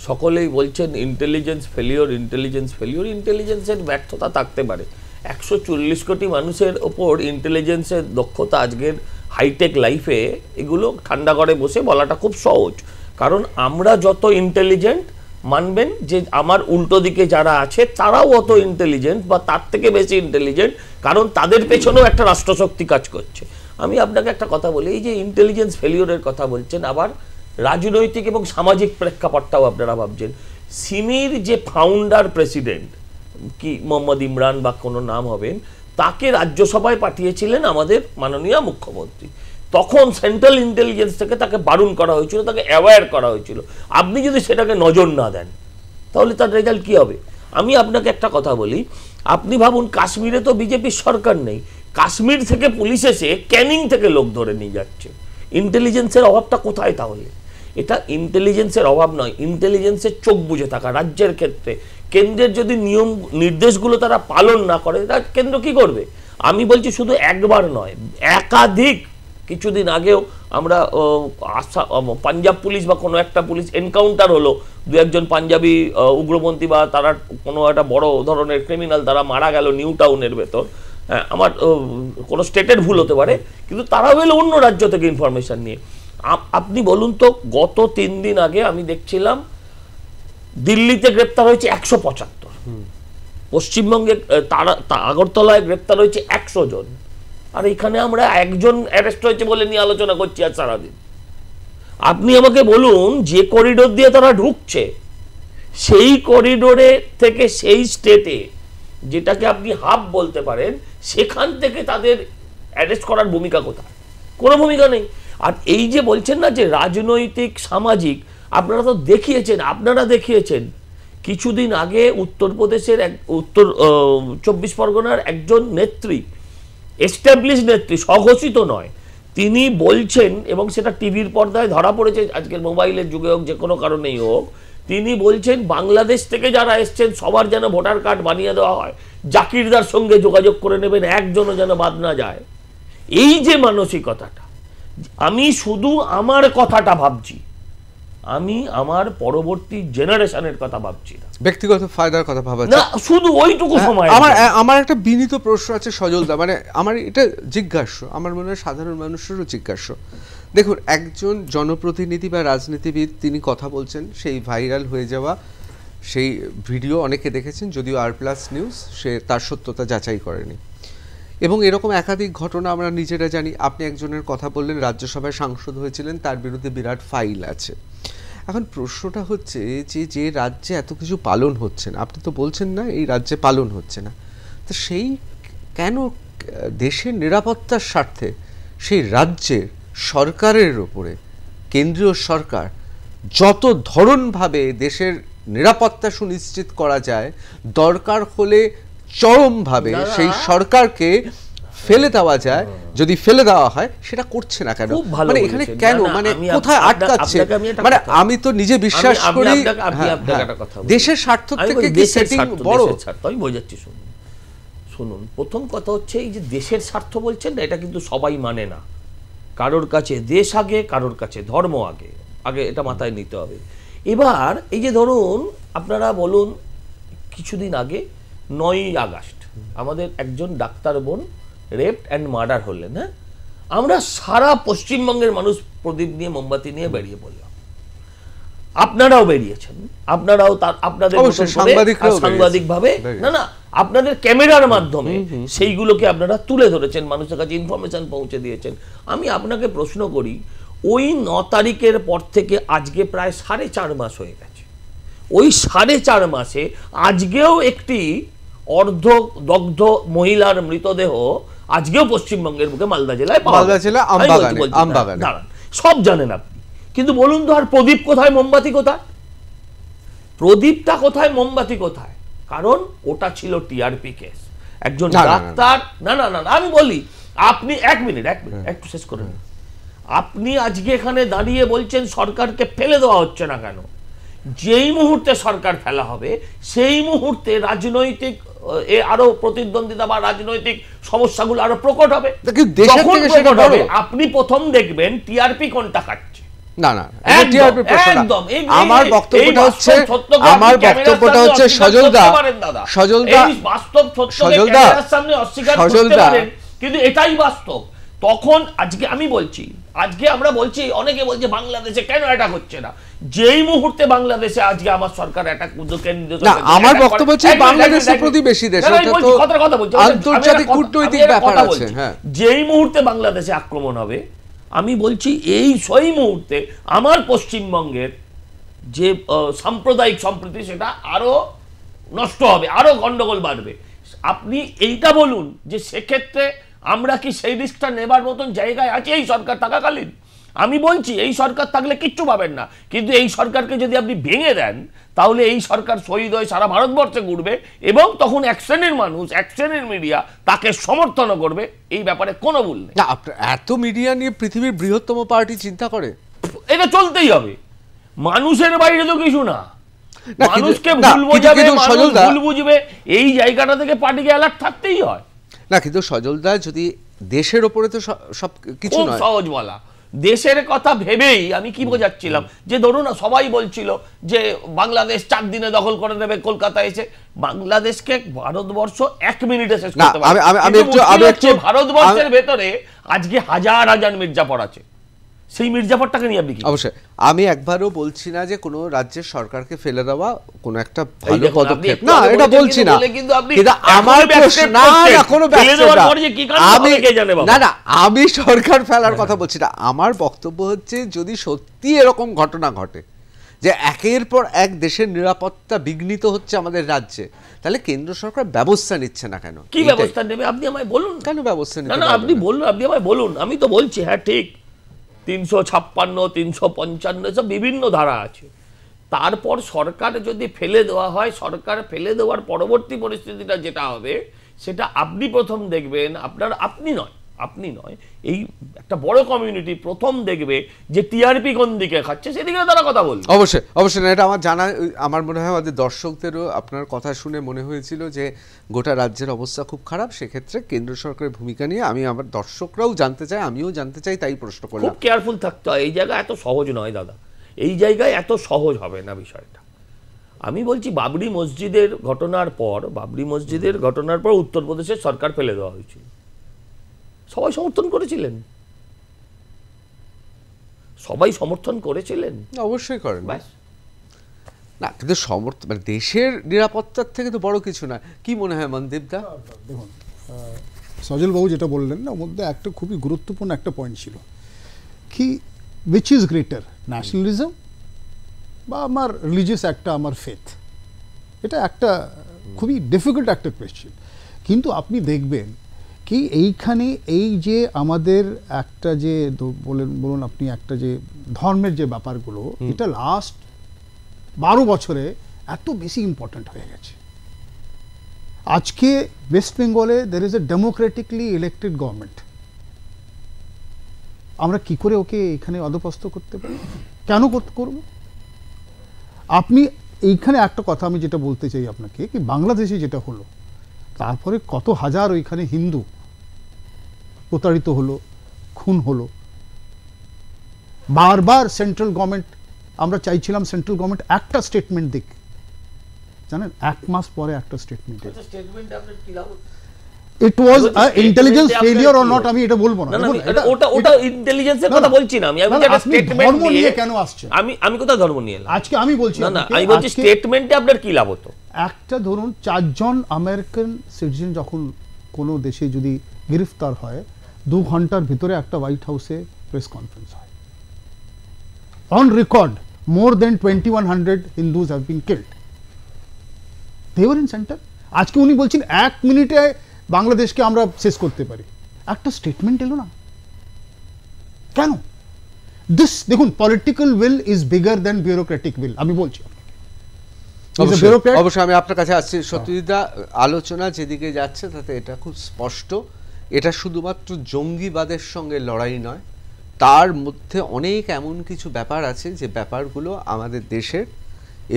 সকলেই বলছেন ইন্টেলিজেন্স ফেলিওর, ইন্টেলিজেন্স ফেলিওর। ইন্টেলিজেন্সের ব্যর্থতা থাকতে পারে, 140 কোটি মানুষের ওপর ইন্টেলিজেন্সের দক্ষতা আজকের হাইটেক লাইফে এগুলো ঠান্ডা করে বসে বলাটা খুব সহজ। কারণ আমরা যত ইন্টেলিজেন্ট, মানবেন যে আমার উল্টো দিকে যারা আছে তারাও অত ইন্টেলিজেন্ট বা তার থেকে বেশি ইন্টেলিজেন্ট, কারণ তাদের পেছনেও একটা রাষ্ট্রশক্তি কাজ করছে। আমি আপনাকে একটা কথা বলি, এই যে ইন্টেলিজেন্স ফেলিওরের কথা বলছেন, আবার রাজনৈতিক এবং সামাজিক প্রেক্ষাপটটাও আপনারা ভাবছেন। সিমির যে ফাউন্ডার প্রেসিডেন্ট কি মোহাম্মদ ইমরান বা কোনো নাম হবেন, তাকে রাজ্যসভায় পাঠিয়েছিলেন আমাদের মাননীয় মুখ্যমন্ত্রী। তখন সেন্ট্রাল ইন্টেলিজেন্স থেকে তাকে বারণ করা হয়েছিল, তাকে অ্যাওয়্যার করা হয়েছিল। আপনি যদি সেটাকে নজর না দেন তাহলে তার রেজাল্ট কী হবে? আমি আপনাকে একটা কথা বলি, আপনি ভাবুন কাশ্মীরে তো বিজেপির সরকার নেই, কাশ্মীর থেকে পুলিশ এসে ক্যানিং থেকে লোক ধরে নিয়ে যাচ্ছে। ইন্টেলিজেন্সের অভাবটা কোথায় তাহলে? এটা ইন্টেলিজেন্সের অভাব নয়, ইন্টেলিজেন্সের চোখ বুঝে থাকা। রাজ্যের ক্ষেত্রে কেন্দ্রের যদি নিয়ম নির্দেশগুলো তারা পালন না করে, তা কেন্দ্র কি করবে? আমি বলছি শুধু একবার নয়, একাধিক। কিছুদিন আগেও আমরা পাঞ্জাব পুলিশ বা কোনো একটা পুলিশ এনকাউন্টার হলো, দু একজন পাঞ্জাবি উগ্রপন্থী বা তারা কোনো একটা বড় ধরনের ক্রিমিনাল তারা মারা গেল নিউ টাউনের ভেতর। হ্যাঁ, আমার কোনো স্টেটের ভুল হতে পারে, কিন্তু তারাও এলো অন্য রাজ্য থেকে ইনফরমেশন নিয়ে। আপনি বলুন তো, গত 3 দিন আগে আমি দেখছিলাম দিল্লিতে গ্রেপ্তার হয়েছে 175, পশ্চিমবঙ্গে আগরতলায় গ্রেপ্তার হয়েছে 100 জন, আর এখানে আমরা একজন অ্যারেস্ট হয়েছে বলে নিয়ে আলোচনা করছি আর সারাদিন। আপনি আমাকে বলুন, যে করিডোর দিয়ে তারা ঢুকছে, সেই করিডোরে থেকে সেই স্টেটে, যেটাকে আপনি হাব বলতে পারেন, সেখান থেকে তাদের অ্যারেস্ট করার ভূমিকা কোথায়? কোনো ভূমিকা নেই। আর এই যে বলছেন না যে রাজনৈতিক সামাজিক, আপনারা তো আপনারা দেখিয়েছেন কিছুদিন আগে উত্তরপ্রদেশের উত্তর 24 পরগনার একজন নেত্রী, এস্টাবলিশ নেত্রী, স্বঘোষিত নয়, তিনি বলছেন, এবং সেটা টিভির পর্দায় ধরা পড়েছে, আজকের মোবাইলের যুগে হোক যে কোনো কারণেই হোক, তিনি বলছেন বাংলাদেশ থেকে যারা এসছেন সবার যেন ভোটার কার্ড বানিয়ে দেওয়া হয়, জাকিরদার সঙ্গে যোগাযোগ করে নেবেন, একজনও যেন বাদ না যায়। এই যে মানসিকতাটা, আমি শুধু আমার কথাটা ভাবছি, আমি আমার পরবর্তী জেনারেশনের কথা ভাবছি না, ব্যক্তিগত ফায়দার কথা ভাবছি না, শুধু ওইটুকু সময়। আমার একটা বিনীত প্রশ্ন আছে সজলদা, মানে আমার এটা জিজ্ঞাস্য, আমার মনে হয় সাধারণ মানুষেরও জিজ্ঞাস্য। দেখুন, একজন জনপ্রতিনিধি বা রাজনীতিবিদ তিনি কথা বলছেন, সেই ভাইরাল হয়ে যাওয়া সেই ভিডিও অনেকে দেখেছেন, যদিও R+ নিউজ সে তার সত্যতা যাচাই করেনি, এবং এরকম একাধিক ঘটনা আমরা নিজেরা জানি। আপনি একজনের কথা বললেন, রাজ্যসভায় সাংসদ হয়েছিলেন, তার বিরুদ্ধে বিরাট ফাইল আছে। এখন প্রশ্নটা হচ্ছে যে রাজ্যে এত কিছু পালন হচ্ছে না, আপনি তো বলছেন না এই রাজ্যে পালন হচ্ছে না, তো সেই কেন দেশের নিরাপত্তার স্বার্থে সেই রাজ্যের সরকারের ওপরে কেন্দ্রীয় সরকার যত ধরনভাবে দেশের নিরাপত্তা সুনিশ্চিত করা যায়, দরকার হলে চরমভাবে সেই সরকারকে ফেলে দেওয়া যায়, যদি ফেলে দেওয়া হয়, সেটা করছে না কেন? মানে এখানে কেন, মানে কোথায় আটকাচ্ছে? মানে আমি তো নিজে বিশ্বাস করি দেশের স্বার্থ থেকে কি সেটিং বড়। আমি বোঝাচ্ছি, শুনুন, প্রথম কথা হচ্ছে এই যে দেশের স্বার্থ বলছেন না, এটা কিন্তু সবাই মানে না। কারোর কাছে দেশ আগে, কারোর কাছে ধর্ম আগে, এটা মাথায় নিতে হবে। এবার এই যে ধরুন, আপনারা বলুন, কিছুদিন আগে 9ই আগস্ট আমাদের একজন ডাক্তার বোন রেপড অ্যান্ড মার্ডার হলেন। হ্যাঁ, আমরা সারা পশ্চিমবঙ্গের মানুষ প্রদীপ নিয়ে, মোমবাতি নিয়ে বেরিয়ে পড়লাম, আপনারাও বেরিয়েছেন, আপনারাও আপনাদের সাংবাদিক ভাবে, না আপনাদের ক্যামেরার মাধ্যমে সেইগুলোকে আপনারা তুলে ধরেছেন, মানুষের কাছে ইনফরমেশন পৌঁছে দিয়েছেন। আমি আপনাকে প্রশ্ন করি, ওই 9 তারিখের পর থেকে আজকে প্রায় 4.5 মাস হয়ে গেছে। ওই 4.5 মাসে আজকেও একটি অর্ধদগ্ধ মহিলার মৃতদেহ আজকেও পশ্চিমবঙ্গের বুকে মালদা জেলায় পাওয়া গেছে। সব জানেন আপনি, কিন্তু বলুন তো, আর প্রদীপ কোথায়, মোমবাতি কোথায়? প্রদীপটা কোথায়, মোমবাতি কোথায়? কারণ ওটা ছিল টিআরপি কেস। একজন না, না, না, ডাক্তার, না না না না, আমি বলি, আপনি এক মিনিট একটু শেষ করে নিন। আপনি আজকে এখানে দাঁড়িয়ে বলছেন সরকারকে ফেলে দেওয়া হচ্ছে না কেন? যেই মুহূর্তে সরকার ফেলা হবে সেই মুহূর্তে রাজনৈতিক আরো প্রতিদ্বন্দ্বিতা বা রাজনৈতিক সমস্যাগুলো আরো প্রকট হবে। যখন প্রকট হবে আপনি প্রথম দেখবেন টিআরপি কোনটা কাটছে। না না, আমার বক্তব্যটা হচ্ছে সজলদা, কিন্তু এটাই বাস্তব। তখন আজকে আমি বলছি, আজকে আমরা বলছি, অনেকে বলছে বাংলাদেশে কেন অ্যাটাক হচ্ছে না। যেই মুহূর্তে বাংলাদেশে আজকে আমার সরকার অ্যাটাক আমার বক্তব্য হচ্ছে বাংলাদেশের প্রতিবেশী দেশ, আন্তর্জাতিক কূটনৈতিক ব্যাপার আছে। যেই মুহূর্তে বাংলাদেশে আক্রমণ হবে, আমি বলছি এই সেই মুহূর্তে আমার পশ্চিমবঙ্গের যে সাম্প্রদায়িক সম্প্রীতি সেটা আরো নষ্ট হবে, আরো গন্ডগোল বাড়বে। আপনি এইটা বলুন যে সেক্ষেত্রে আমরা কি সেই রিস্কটা নেবার মতন জায়গায় আছে এই সরকার থাকাকালীন? আমি বলছি এই সরকার থাকলে কিচ্ছু পাবেন না, কিন্তু এই সরকারকে যদি আপনি ভেঙে দেন তাহলে এই সরকার শহীদ হয়ে সারা ভারতবর্ষে ঘুরবে এবং তখন এক শ্রেণীর মানুষ, এক শ্রেণীর মিডিয়া তাকে সমর্থন করবে। এই ব্যাপারে কোনো ভুল নেই। এত মিডিয়া নিয়ে পৃথিবীর বৃহত্তম পার্টি চিন্তা করে, এটা চলতেই হবে। মানুষের বাইরে তো কিছু না, মানুষকে ভুল বোঝাবে, ভুল বুঝবে, এই জায়গাটা থেকে পার্টিকে অ্যালার্ট থাকতেই হয়। না কিন্তু সজলদা, যদি দেশের ওপরে তো সব কিছু নয়, সহজ বলা। দেশের কথা ভেবেই আমি কি বোঝাচ্ছিলাম যে ধরুন সবাই বলছিল যে বাংলাদেশ 4 দিনে দখল করে নেবে কলকাতা এসে। বাংলাদেশকে ভারতবর্ষ 1 মিনিটে শেষ করতে পারে। ভারতবর্ষের ভেতরে আজকে হাজার হাজার মির্জাফর আছে, সেই মির্জাফরটাকে নিয়ে আপনি কি? অবশ্যই আমি একবারও বলছি না যে কোনো রাজ্যের সরকারকে ফেলে দেওয়া কোনো একটা ভালো পদক্ষেপ না, এটা বলছি না, কিন্তু আমার প্রশ্ন না কোনো না না, আমি সরকার ফেলার কথা বলছি না। আমার বক্তব্য হচ্ছে যদি সত্যি এরকম ঘটনা ঘটে যে একের পর এক দেশের নিরাপত্তা বিঘ্নিত হচ্ছে আমাদের রাজ্যে, তাহলে কেন্দ্র সরকার ব্যবস্থা নিচ্ছে না কেন? কি ব্যবস্থা নেবে আপনি আমায় বলুন। কেন ব্যবস্থা নিচ্ছে না, আপনি বলুন, আপনি আমায় বলুন। আমি তো বলছি হ্যাঁ ঠিক 356, 355 এসব বিভিন্ন ধারা আছে। তারপর সরকার যদি ফেলে দেওয়া হয়, সরকার ফেলে দেওয়ার পরবর্তী পরিস্থিতিটা যেটা হবে সেটা আপনি প্রথম দেখবেন, আপনি নয় এই একটা বড় কমিউনিটি প্রথম দেখবে যে টিআরপি কোন দিকে খাচ্ছে, সেদিকে তারা কথা বলবে। অবশ্যই না, এটা আমার জানা। আমার মনে হয় আমাদের দর্শকদেরও আপনার কথা শুনে মনে হয়েছিল যে গোটা রাজ্যের অবস্থা খুব খারাপ, সেক্ষেত্রে কেন্দ্র সরকারের ভূমিকা নিয়ে আমি আমার দর্শকরাও জানতে চাই, আমিও জানতে চাই, তাই প্রশ্ন করলাম। খুব কেয়ারফুল থাকতে হয়, এই জায়গা এত সহজ নয় দাদা, এই জায়গায় এত সহজ হবে না বিষয়টা। আমি বলছি বাবরি মসজিদের ঘটনার পর উত্তরপ্রদেশের সরকার ফেলে দেওয়া হয়েছিল, সবাই সমর্থন করেছিলেন, অবশ্যই করেন না, কিন্তু মানে দেশের নিরাপত্তার থেকে তো বড় কিছু না। কি মনে হয় মনদীপ দা? দেখুন সজল বাবু যেটা বললেন না, ওর মধ্যে একটা খুবই গুরুত্বপূর্ণ একটা পয়েন্ট ছিল কি, উইচ ইজ গ্রেটার, ন্যাশনালিজম বা আমার রিলিজিয়াস একটা আমার ফেথ? এটা একটা খুবই ডিফিকাল্ট একটা কোয়েশ্চেন। কিন্তু আপনি দেখবেন কি এইখানে এই যে আমাদের একটা যে বলুন আপনি একটা যে ধর্মের যে ব্যাপারগুলো, এটা লাস্ট 12 বছরে এত বেশি ইম্পর্ট্যান্ট হয়ে গেছে। আজকে ওয়েস্ট বেঙ্গলে there is a democratically elected government, আমরা কি করে ওকে এখানে অধপস্থ করতে পারি? কেন করব? আপনি এইখানে একটা কথা আমি যেটা বলতে চাই আপনাকে, কি বাংলাদেশে যেটা হলো, তারপরে কত হাজার ওইখানে হিন্দু প্রতারিত হলো, খুন হলো। বারবার সেন্ট্রাল গভর্নমেন্ট, আমরা চাইছিলাম সেন্ট্রাল গভর্নমেন্ট একটা স্টেটমেন্ট দিক, জানেন 1 মাস পরে একটা statement. It was intelligence failure or not আমি এটা বলবো না, ওটা ইন্টেলিজেন্সের কথা বলছি না আমি। একটা স্টেটমেন্ট নিয়ে কেন আসছে? আমি কোথায় ধর্ম নিয়ে এলাম? আজকে আমি বলছি না, আমি বলছি স্টেটমেন্টে আপনার কি লাভ হতো? একটা ধরুন 4 জন আমেরিকান সিটিজেন যখন কোনো দেশে যদি গ্রেফতার হয়, 2 ঘন্টার ভিতরে একটা হোয়াইট হাউসে প্রেস কনফারেন্স হয়। On record more than 2100 Hindus have been killed. They were in center. আজকে উনি বলছেন 1 মিনিটে বাংলাদেশকে আমরা শেষ করতে পারি। একটা স্টেটমেন্ট এলো না কেন? দেখুন political will is bigger than bureaucratic will. আমি বলছি অবশ্যই আমি আপনার কাছে আসছি। সত্যজিৎদা, আলোচনা যেদিকে যাচ্ছে তাতে এটা খুব স্পষ্ট, এটা শুধুমাত্র জঙ্গিবাদের সঙ্গে লড়াই নয়, তার মধ্যে অনেক এমন কিছু ব্যাপার আছে যে ব্যাপারগুলো আমাদের দেশের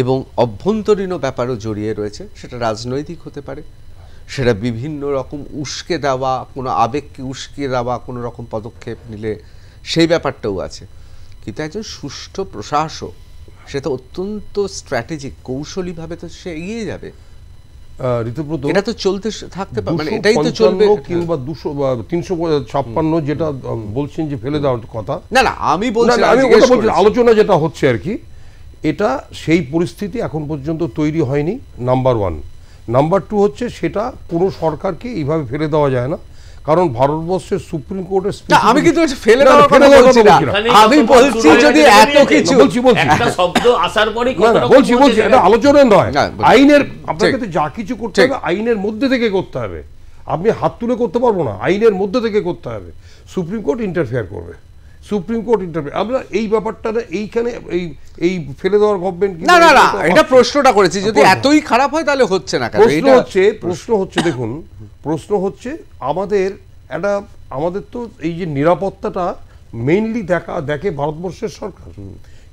এবং অভ্যন্তরীণ ব্যাপারও জড়িয়ে রয়েছে। সেটা রাজনৈতিক হতে পারে, সেটা বিভিন্ন রকম উস্কে দেওয়া, কোনো আবেগকে উস্কে দেওয়া, কোনো রকম পদক্ষেপ নিলে সেই ব্যাপারটাও আছে। কিন্তু একজন সুষ্ঠু প্রশাসক সেটা অত্যন্ত স্ট্র্যাটেজিক, কৌশলীভাবে তো সে এগিয়ে যাবে। ঋতুব্রত, এটা তো চলতে থাকতে পারে, মানে এটাই তো চলবে। কিংবা 356 যেটা বলছেন যে ফেলে দেওয়ার কথা, না না আমি বলছি আলোচনা যেটা হচ্ছে আর কি, এটা সেই পরিস্থিতি এখন পর্যন্ত তৈরি হয়নি, নাম্বার 1। নাম্বার 2 হচ্ছে সেটা কোনো সরকারকে এইভাবে ফেলে দেওয়া যায় না, কারণ ভারতবর্ষের সুপ্রিম কোর্টের আমি কিন্তু ফেলে দেওয়ার কথা বলছি না, আমি বলছি যদি এত কিছু একটা শব্দ আসার পরেই বলছি এটা আলোচনা নয়, আইনের আপনাকে তো যা কিছু করতে হবে আইনের মধ্যে থেকে করতে হবে, আপনি হাত তুলে করতে পারবো না, আইনের মধ্যে থেকে করতে হবে। সুপ্রিম কোর্ট ইন্টারফেয়ার করবে, সুপ্রিম কোর্ট ইন্টারফেয়ার। আমরা এই ব্যাপারটা এইখানে এই ফেলে দেওয়ার গভর্নমেন্ট না না না এটা প্রশ্নটা করেছি, যদি এতই খারাপ হয় তাহলে হচ্ছে না কেন? প্রশ্ন হচ্ছে দেখুন, প্রশ্ন হচ্ছে আমাদের তো এই যে নিরাপত্তাটা মেইনলি দেখে ভারতবর্ষের সরকার,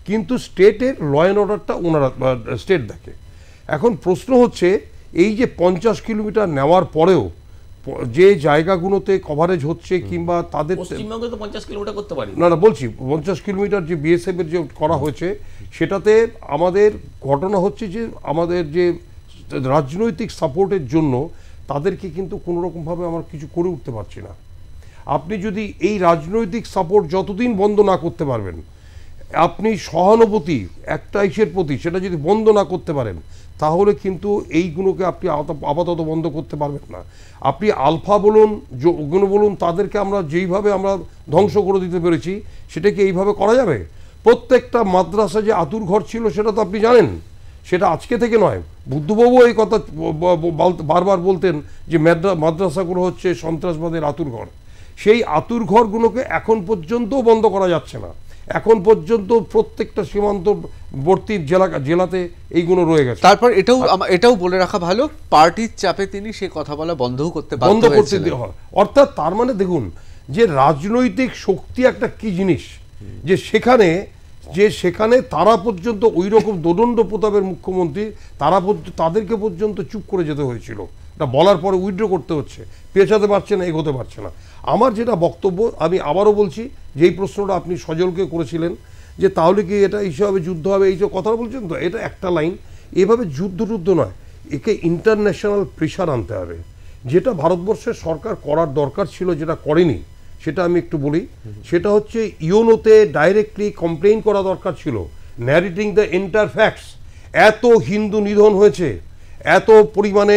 কিন্তু স্টেটের ল অ্যান্ড অর্ডারটা ওনারা স্টেট দেখে। এখন প্রশ্ন হচ্ছে এই যে 50 কিলোমিটার নেওয়ার পরেও যে জায়গাগুলোতে কভারেজ হচ্ছে কিংবা তাদের পশ্চিমবঙ্গে তো 50 কিলোমিটার করতে পারি না বলছি 50 কিলোমিটার যে বিএসএফ এর যে করা হয়েছে, সেটাতে আমাদের ঘটনা হচ্ছে যে আমাদের যে রাজনৈতিক সাপোর্টের জন্য তাদেরকে কিন্তু কোনো রকমভাবে আমরা কিছু করে উঠতে পারছি না। আপনি যদি এই রাজনৈতিক সাপোর্ট যতদিন বন্ধ না করতে পারবেন, আপনি সহানুভূতি একটা ইসের প্রতি সেটা যদি বন্ধ না করতে পারেন, তাহলে কিন্তু এইগুলোকে আপনি আপাতত বন্ধ করতে পারবেন না। আপনি আলফা বলুন, ওগুলো বলুন, তাদেরকে আমরা যেইভাবে আমরা ধ্বংস করে দিতে পেরেছি, সেটা কি এইভাবে করা যাবে? প্রত্যেকটা মাদ্রাসা যে আতুর ঘর ছিল সেটা তো আপনি জানেন, সেটা আজকে থেকে নয়। বুদ্ধবাবু এই কথা বারবার বলতেন যে মাদ্রাসাগুলো হচ্ছে সন্ত্রাসবাদের আতুর ঘর। সেই আতুর ঘরগুলোকে এখন পর্যন্ত বন্ধ করা যাচ্ছে না, এখন পর্যন্ত প্রত্যেকটা সীমান্তবর্তী জেলাতে এইগুলো রয়ে গেছে। তারপর এটাও বলে রাখা ভালো, পার্টির চাপে তিনি সেই কথা বলা বন্ধও করতে হয়। অর্থাৎ তার মানে দেখুন যে রাজনৈতিক শক্তি একটা কি জিনিস, যে সেখানে তারা পর্যন্ত ওই রকম দোদণ্ড প্রতাপের মুখ্যমন্ত্রী, তাদেরকে পর্যন্ত চুপ করে যেতে হয়েছিল, এটা বলার পরে উইথড্র করতে হচ্ছে, পেছাতে পারছে না, এগোতে পারছে না। আমার যেটা বক্তব্য, আমি আবারও বলছি, যেই প্রশ্নটা আপনি সজলকে করেছিলেন যে তাহলে কি এটা হিসাবে যুদ্ধ হবে, এই যে কথা বলছেন, তো এটা একটা লাইন, এভাবে যুদ্ধ নয়, একে ইন্টারন্যাশনাল প্রেশার আনতে হবে, যেটা ভারতবর্ষের সরকার করার দরকার ছিল, যেটা করেনি, সেটা আমি একটু বলি। সেটা হচ্ছে ইউনোতে ডাইরেক্টলি কমপ্লেইন করা দরকার ছিল, ন্যারেটিং দ্য এন্টায়ার ফ্যাক্টস। এত হিন্দু নিধন হয়েছে, এত পরিমাণে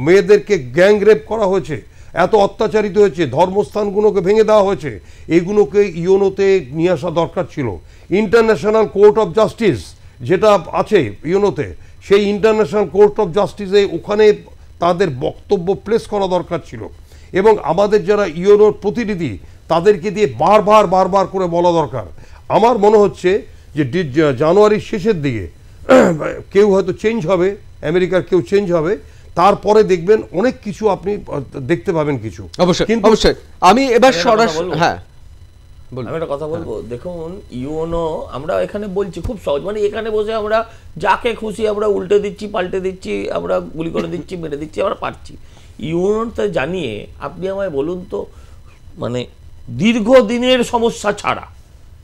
মেয়েদেরকে গ্যাং রেপ করা হয়েছে, এত অত্যাচারিত হয়েছে, ধর্মস্থানগুলোকে ভেঙে দেওয়া হয়েছে, এগুলোকে ইউনোতে নিয়ে আসা দরকার ছিল। ইন্টারন্যাশনাল কোর্ট অফ জাস্টিস যেটা আছে ইউনোতে, সেই ইন্টারন্যাশনাল কোর্ট অফ জাস্টিসে ওখানে তাদের বক্তব্য প্লেস করা দরকার ছিল, এবং আমাদের যারা ইউনোর প্রতিনিধি তাদেরকে দিয়ে বারবার করে বলা দরকার। আমার মনে হচ্ছে যে জানুয়ারির শেষের দিকে কেউ হয়তো চেঞ্জ হবে, আমেরিকার কেউ চেঞ্জ হবে, তারপরে দেখবেন অনেক কিছু আপনি দেখতে পাবেন কিছু। অবশ্যই আমি এবার সরাসরি আমি একটা কথা বলবো। দেখুন, ইউনো আমরা এখানে বলছি খুব সহজ, মানে এখানে বসে আমরা যাকে খুশি আমরা উল্টে দিচ্ছি, পাল্টে দিচ্ছি, আমরা গুলি করে দিচ্ছি, মেরে দিচ্ছি, আমরা পারছি। ইউনোতে জানিয়ে আপনি আমায় বলুন তো, মানে দীর্ঘদিনের সমস্যা ছাড়া,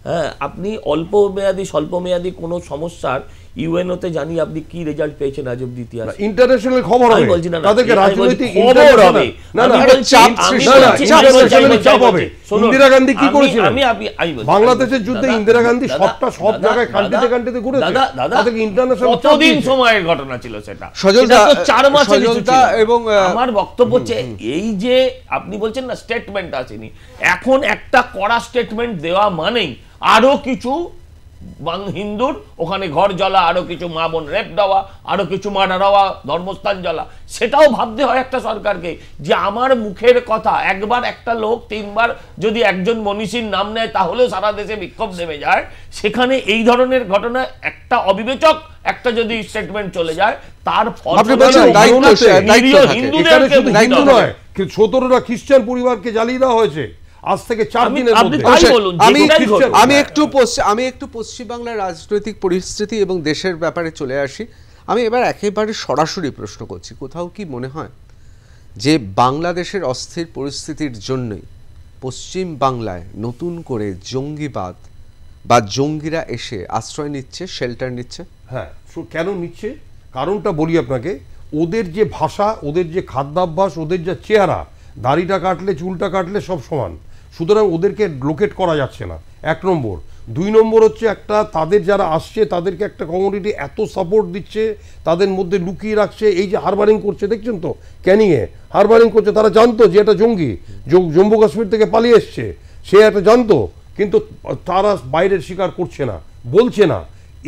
হ্যাঁ, আপনি অল্প মেয়াদি স্বল্প মেয়াদি কোনো সমস্যার ইউএনওতে জানিয়ে আপনি কি রেজাল্ট পেয়েছেন আজ অবধি ইতিহাসে? ইন্টারন্যাশনাল খবর হবে, বলছি না তাদেরকে রাজনৈতিক খবর হবে, না চাপ হবে। ইন্দিরা গান্ধী কি করেছিলেন বাংলাদেশের যুদ্ধে? ইন্দিরা গান্ধী সব জায়গায় কান্ট্রিতে ঘুরেছে, তাদেরকে ইন্টারন্যাশনাল কতদিন সময়ের ঘটনা ছিল সেটা? সজলদা 4 মাসের কিছু ছিল। এবং আমার বক্তব্য হচ্ছে এই যে আপনি বলছেন না স্টেটমেন্ট আসেনি, এখন একটা কড়া স্টেটমেন্ট দেওয়া মানেই আরো কিছু হিন্দুর, ওখানে ঘর জ্বলা, আরো কিছু মা বোন রেপ দেওয়া, আরো কিছু মার্ডার হওয়া, ধর্মস্থান জ্বলা। সেটাও ভাবতে হয় একটা সরকারকে, যে আমার মুখের কথা একবার একটা লোক 3 বার যদি একজন মনীষীর নাম নেয় তাহলেও সারা দেশে বিক্ষোভ নেমে যায়। সেখানে এই ধরনের ঘটনা একটা অবিবেচক একটা যদি স্টেটমেন্ট চলে যায়, তার ফল হিন্দুদেরকে 17টা খ্রিস্টান পরিবারকে জ্বালিয়ে দেওয়া হয়েছে আজ থেকে 4 দিনের মধ্যে। আমি একটু পশ্চিমবাংলার রাজনৈতিক পরিস্থিতি এবং দেশের ব্যাপারে চলে আসি। আমি এবার একেবারে সরাসরি প্রশ্ন করছি, কোথাও কি মনে হয় যে বাংলাদেশের অস্থির পরিস্থিতির জন্যই পশ্চিম বাংলায় নতুন করে জঙ্গিবাদ বা জঙ্গিরা এসে আশ্রয় নিচ্ছে, শেল্টার নিচ্ছে? হ্যাঁ, কেন নিচ্ছে কারণটা বলি আপনাকে। ওদের যে ভাষা, ওদের যে খাদ্যাভ্যাস, ওদের যে চেহারা, দাড়িটা কাটলে চুলটা কাটলে সব সমান, সুতরাং ওদেরকে লোকেট করা যাচ্ছে না, 1 নম্বর। 2 নম্বর হচ্ছে একটা তাদের যারা আসছে তাদেরকে একটা কমিউনিটি এত সাপোর্ট দিচ্ছে, তাদের মধ্যে লুকিয়ে রাখছে। এই যে হারবারিং করছে দেখছেন তো, ক্যানিংয়ে হারবারিং করছে, তারা জানতো যে এটা জঙ্গি, জম্মু কাশ্মীর থেকে পালিয়ে এসছে, সে একটা জানতো, কিন্তু তারা বাইরের স্বীকার করছে না, বলছে না।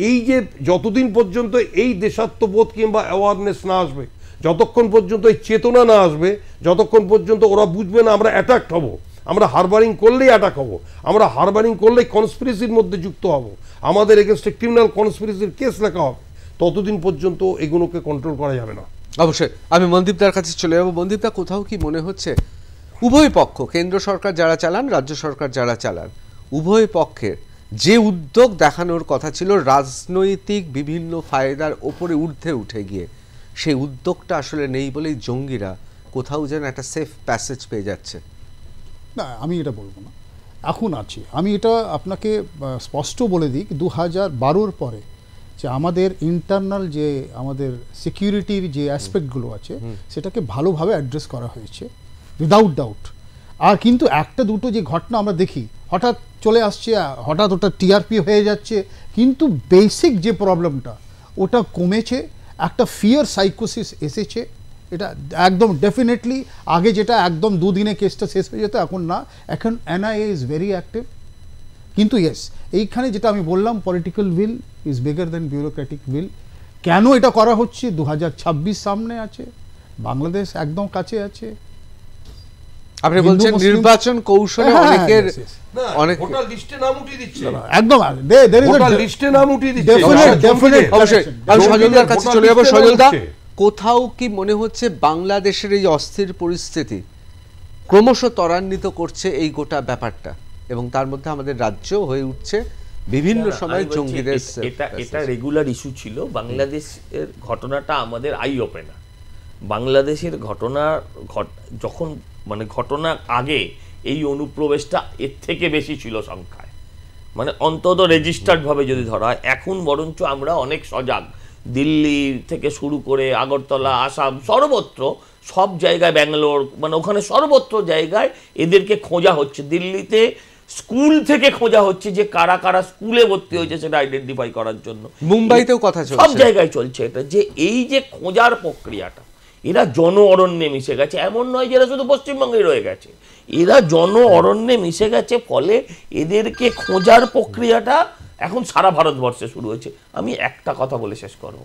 এই যে যতদিন পর্যন্ত এই দেশাত্মবোধ কিংবা অ্যাওয়ারনেস না আসবে, যতক্ষণ পর্যন্ত এই চেতনা না আসবে, যতক্ষণ পর্যন্ত ওরা বুঝবে না আমরা অ্যাটাক হব, আমরা হারবারিং করলেই অ্যাটাক হব, আমরা হারবারিং করলেই কনস্পিরেসির মধ্যে যুক্ত হব, আমাদের এগেনস্টে ক্রিমিনাল কনস্পিরেসির কেস লেখা হবে, ততদিন পর্যন্ত এগুলোকে কন্ট্রোল করা যাবে না। অবশ্যই আমি মনদীপদার কাছে চলে যাবো। মনদীপদা, কোথাও কি মনে হচ্ছে উভয় পক্ষ, কেন্দ্র সরকার যারা চালান, রাজ্য সরকার যারা চালান, উভয় পক্ষের যে উদ্যোগ দেখানোর কথা ছিল রাজনৈতিক বিভিন্ন ফায়দার ওপরে ঊর্ধ্বে উঠে গিয়ে, সেই উদ্যোগটা আসলে নেই বলেই জঙ্গিরা কোথাও যেন একটা সেফ প্যাসেজ পেয়ে যাচ্ছে? না, আমি এটা বলবো না, এখন আছে। আমি এটা আপনাকে স্পষ্ট বলে দিই, 2012-র পরে যে আমাদের ইন্টারনাল যে আমাদের সিকিউরিটির যে অ্যাসপেক্টগুলো আছে সেটাকে ভালোভাবে অ্যাড্রেস করা হয়েছে, উইদাউট ডাউট। আর কিন্তু একটা দুটো যে ঘটনা আমরা দেখি, হঠাৎ চলে আসছে, হঠাৎ ওটা টিআরপি হয়ে যাচ্ছে, কিন্তু বেসিক যে প্রবলেমটা ওটা কমেছে, একটা ফিয়ার সাইকোসিস এসেছে। এটা একদম ডেফিনেটলি আগে যেটা একদম 2 দিনে কেসটা শেষ হয়ে যেত, এখন না, এখন এনআইএ ইজ ভেরি অ্যাক্টিভ। কিন্তু ইয়েস, এইখানে যেটা আমি বললাম, political will is bigger than bureaucratic will. কেন এটা করা হচ্ছে? 2026 সামনে আছে, বাংলাদেশ একদম কাছে আছে। আপনি বলছেন নির্বাচন কৌশলে অনেকের অনেক ভোটার লিস্টে নাম উঠিয়ে দিচ্ছে, একদম ভোটার লিস্টে নাম উঠিয়ে দিচ্ছে। অবশ্যই আমি সজলদার কাছে চলে যাবো। সজলদা, কোথাও কি মনে হচ্ছে বাংলাদেশের এই অস্থির পরিস্থিতি ক্রমশ ত্বরান্বিত করছে এই গোটা ব্যাপারটা, এবং তার মধ্যে আমাদের রাজ্য হয়ে উঠছে বিভিন্ন সময় জঙ্গিদের? এটা রেগুলার ইস্যু ছিল। বাংলাদেশের ঘটনাটা আমাদের আই ওপেনার। বাংলাদেশের ঘটনা যখন মানে ঘটনার আগে এই অনুপ্রবেশটা এর থেকে বেশি ছিল সংখ্যায়, মানে অন্তত রেজিস্টার্ড ভাবে যদি ধরা হয়। এখন বরঞ্চ আমরা অনেক সজাগ, দিল্লি থেকে শুরু করে আগরতলা, আসাম, সর্বত্র সব জায়গায়, ব্যাঙ্গালোর, মানে ওখানে সর্বত্র জায়গায় এদেরকে খোঁজা হচ্ছে। দিল্লিতে স্কুল থেকে খোঁজা হচ্ছে যে কারা কারা স্কুলে ভর্তি হয়েছে সেটা আইডেন্টিফাই করার জন্য। মুম্বাইতেও কথা চলছে, সব জায়গায় চলছে এটা, যে এই যে খোঁজার প্রক্রিয়াটা, এরা জন অরণ্যে মিশে গেছে। এমন নয় যে এরা শুধু পশ্চিমবঙ্গে রয়ে গেছে, এরা জন অরণ্যে মিশে গেছে। ফলে এদেরকে খোঁজার প্রক্রিয়াটা এখন সারা ভারতবর্ষে শুরু হয়েছে। আমি একটা কথা বলে শেষ করব,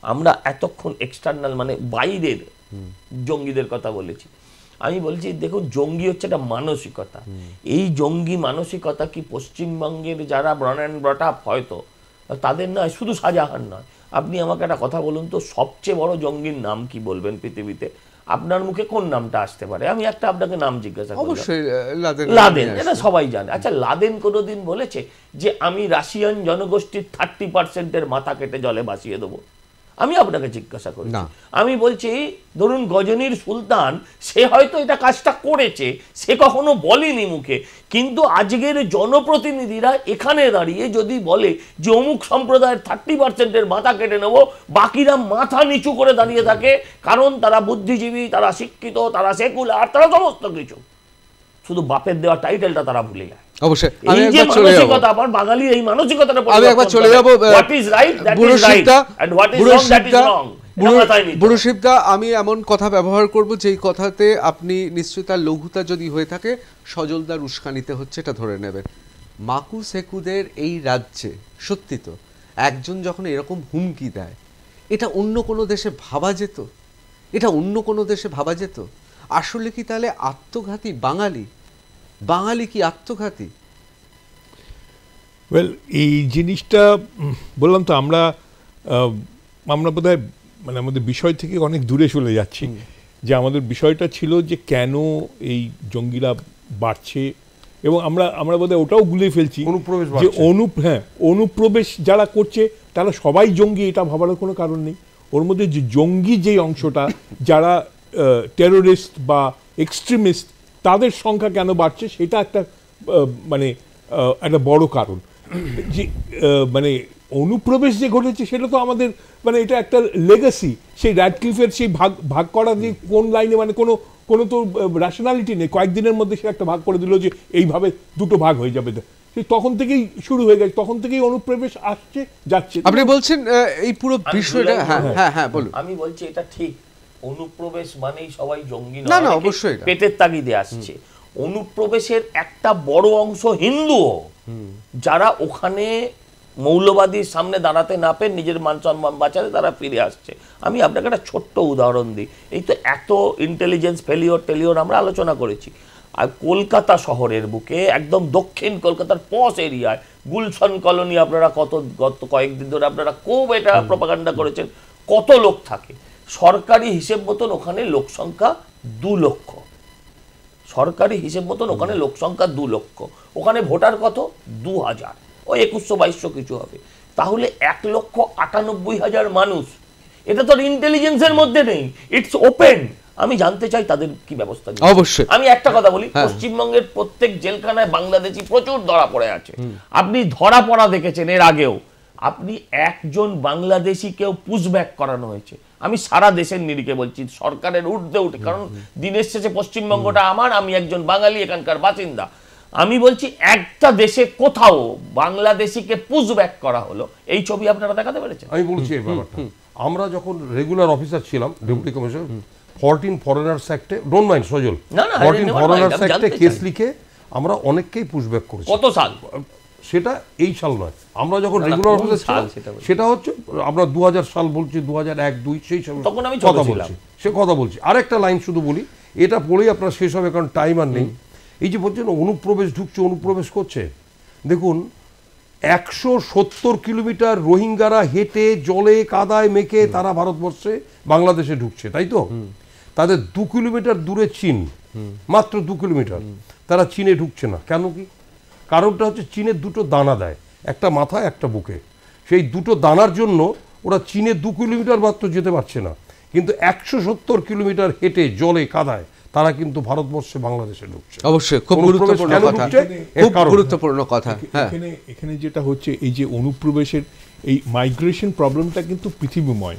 আমরা এতক্ষণ এক্সটার্নাল মানে বাইরের জঙ্গিদের কথা বলেছি। আমি বলছি দেখুন, জঙ্গি হচ্ছে একটা মানসিকতা। এই জঙ্গি মানসিকতা কি পশ্চিমবঙ্গের যারা ব্রন অ্যান্ড ব্রট আপ হয়তো তাদের নয়, শুধু শাহজাহান নয়। আপনি আমাকে একটা কথা বলুন তো, সবচেয়ে বড় জঙ্গির নাম কি বলবেন পৃথিবীতে? আপনার মুখে কোন নামটা আসতে পারে? আমি একটা আপনাকে নাম জিজ্ঞাসা করি। অবশ্যই লাদেন, এটা সবাই জানে। আচ্ছা, লাদেন কোনোদিন বলেছে যে আমি রাশিয়ান জনগোষ্ঠীর 30% মাথা কেটে জলে ভাসিয়ে দেবো? আমি আপনাকে জিজ্ঞাসা করি। আমি বলছি ধরুন গজনীর সুলতান, সে হয়তো এটা কাজটা করেছে, সে কখনো বলেনি মুখে, কিন্তু আজকের জনপ্রতিনিধিরা এখানে দাঁড়িয়ে যদি বলে যে অমুক সম্প্রদায়ের 30% মাথা কেটে নেব, বাকিরা মাথা নিচু করে দাঁড়িয়ে থাকে, কারণ তারা বুদ্ধিজীবী, তারা শিক্ষিত, তারা সেকুলার, তারা সমস্ত কিছু, শুধু বাপের দেওয়া টাইটেলটা তারা ভুলে যায়। অবশ্যই এই যে মানসিকতা, আমার বাঙালির এই মানসিকতাটা আমি একবার চলে যাব। What is right, that is right, and what is wrong, that is wrong. বুড়োশিবদা, আমি এমন কথা ব্যবহার করব যেই কথাতে আপনি নিশ্চয়ই তার লঘুতা যদি হয়ে থাকে সজলদার উস্কানিতে হচ্ছে, এটা ধরে নেবেন। মাকু সেকুদের এই রাজ্যে সত্যি তো একজন যখন এরকম হুমকি দেয়, এটা অন্য কোনো দেশে ভাবা যেত? এটা অন্য কোনো দেশে ভাবা যেত? আসলে কি তাহলে আত্মঘাতী বাঙালি? বাঙালি কি আত্মঘাতী? ওয়েল, এই জিনিসটা বললাম তো, আমরা বোধহয় মানে আমাদের বিষয় থেকে অনেক দূরে চলে যাচ্ছি। যে আমাদের বিষয়টা ছিল যে কেন এই জঙ্গিরা বাড়ছে, এবং আমরা বোধহয় ওটাও গুলিয়ে ফেলছি যে অনুপ্রবেশ যারা করছে তারা সবাই জঙ্গি, এটা ভাবার কোনো কারণ নেই। ওর মধ্যে যে জঙ্গি যে অংশটা, যারা টেরোরিস্ট বা এক্সট্রিমিস্ট, তাদের সংখ্যা কেন বাড়ছে সেটা একটা মানে একটা বড় কারণ। যে মানে অনুপ্রবেশ যে ঘটেছে সেটা তো আমাদের মানে এটা একটা লেগাসি। সেই র্যাডক্লিফের সেই ভাগ করা যে কোন লাইনে, মানে কোনো তো র্যাশনালিটি নেই। কয়েকদিনের মধ্যে সে একটা ভাগ করে দিল যে এইভাবে দুটো ভাগ হয়ে যাবে। তখন থেকেই শুরু হয়ে গেছে, তখন থেকেই অনুপ্রবেশ আসছে যাচ্ছে। আপনি বলছেন এই পুরো বিষয়টা, হ্যাঁ বলুন। আমি বলছি এটা ঠিক, অনুপ্রবেশ মানেই সবাই জঙ্গি না, না অবশ্যই পেটের তাগিদে আসছে। অনুপ্রবেশের একটা বড় অংশ হিন্দুও, যারা ওখানে মৌলবাদীর সামনে দাঁড়াতে না পেয়ে নিজের মান সম্মান বাঁচাতে তারা ফিরে আসছে। আমি আপনাকে একটা ছোট্ট উদাহরণ দিই। এই তো এত ইন্টেলিজেন্স ফেলিওর আমরা আলোচনা করেছি, আর কলকাতা শহরের বুকে একদম দক্ষিণ কলকাতার পশ এরিয়ায় গুলশন কলোনি, আপনারা গত কয়েকদিন ধরে আপনারা খুব এটা প্রপাগান্ডা করেছেন, কত লোক থাকে। সরকারি হিসেব মতন ওখানে লোক সংখ্যা 2 লক্ষ। সরকারি হিসেব মতন ওখানে লোক সংখ্যা 2 লক্ষ। ওখানে ভোটার কত? 2000, ওই 2100-2200 কিছু হবে। তাহলে 1,98,000 মানুষ। এটা তো ইন্টেলিজেন্সের মধ্যে নেই, ইটস ওপেন। আমি জানতে চাই তাদের কি ব্যবস্থা। অবশ্যই আমি একটা কথা বলি, পশ্চিমবঙ্গের প্রত্যেক জেলখানায় বাংলাদেশি প্রচুর ধরা পড়ে আছে। আপনি ধরা পড়া দেখেছেন এর আগেও। আপনি একজন বাংলাদেশিকেও পুশব্যাক করানো হয়েছে। আমি সারা দেশের নিরিখে বলছি, সরকারের ঊর্ধ্বে উঠে, কারণ দিনের শেষে পশ্চিমবঙ্গটা আমার, আমি একজন বাঙালি, এখানকার বাসিন্দা। আমি বলছি একটা দেশে কোথাও বাংলাদেশিকে পুশব্যাক করা হলো, এই ছবি আপনারা দেখাতে পেরেছেন? আমি বলছি এই ব্যাপারটা, আমরা যখন রেগুলার অফিসার ছিলাম, ডেপুটি কমিশনার, 14 ফরেনার্স অ্যাক্টে, ডোন্ট মাইন্ড সজল, 14 ফরেনার্স অ্যাক্টে কেস লিখে আমরা অনেককেই পুশব্যাক করেছি। কত সাল? সেটা এই সাল নয়, আমরা যখন রেগুলার অফিসার ছিলাম সেটা হচ্ছে আমরা 2000 সাল বলছি, 2001-2 সেই সাল কথা বলছি, সে কথা বলছি। আরেকটা লাইন শুধু বলি, এটা পড়েই আপনার শেষ হবে কারণ টাইম আর নেই। এই যে বলছেন অনুপ্রবেশ ঢুকছে, অনুপ্রবেশ করছে, দেখুন 170 কিলোমিটার রোহিঙ্গারা হেঁটে জলে কাদায় মেখে তারা ভারতবর্ষে বাংলাদেশে ঢুকছে, তাই তো? তাদের 2 কিলোমিটার দূরে চীন, মাত্র 2 কিলোমিটার, তারা চীনে ঢুকছে না। কেন কি? কারণটা হচ্ছে চীনের 2টো দানা দেয়, একটা মাথায় একটা বুকে। সেই 2টো দানার জন্য ওরা চীনে 2 কিলোমিটার মাত্র যেতে পারছে না, কিন্তু 170 কিলোমিটার হেঁটে জলে কাদায় তারা কিন্তু ভারতবর্ষে বাংলাদেশে ঢুকছে। অবশ্যই খুব গুরুত্বপূর্ণ কথা, খুব গুরুত্বপূর্ণ কথা। এখানে যেটা হচ্ছে, এই যে অনুপ্রবেশের এই মাইগ্রেশন প্রবলেমটা কিন্তু পৃথিবীময়,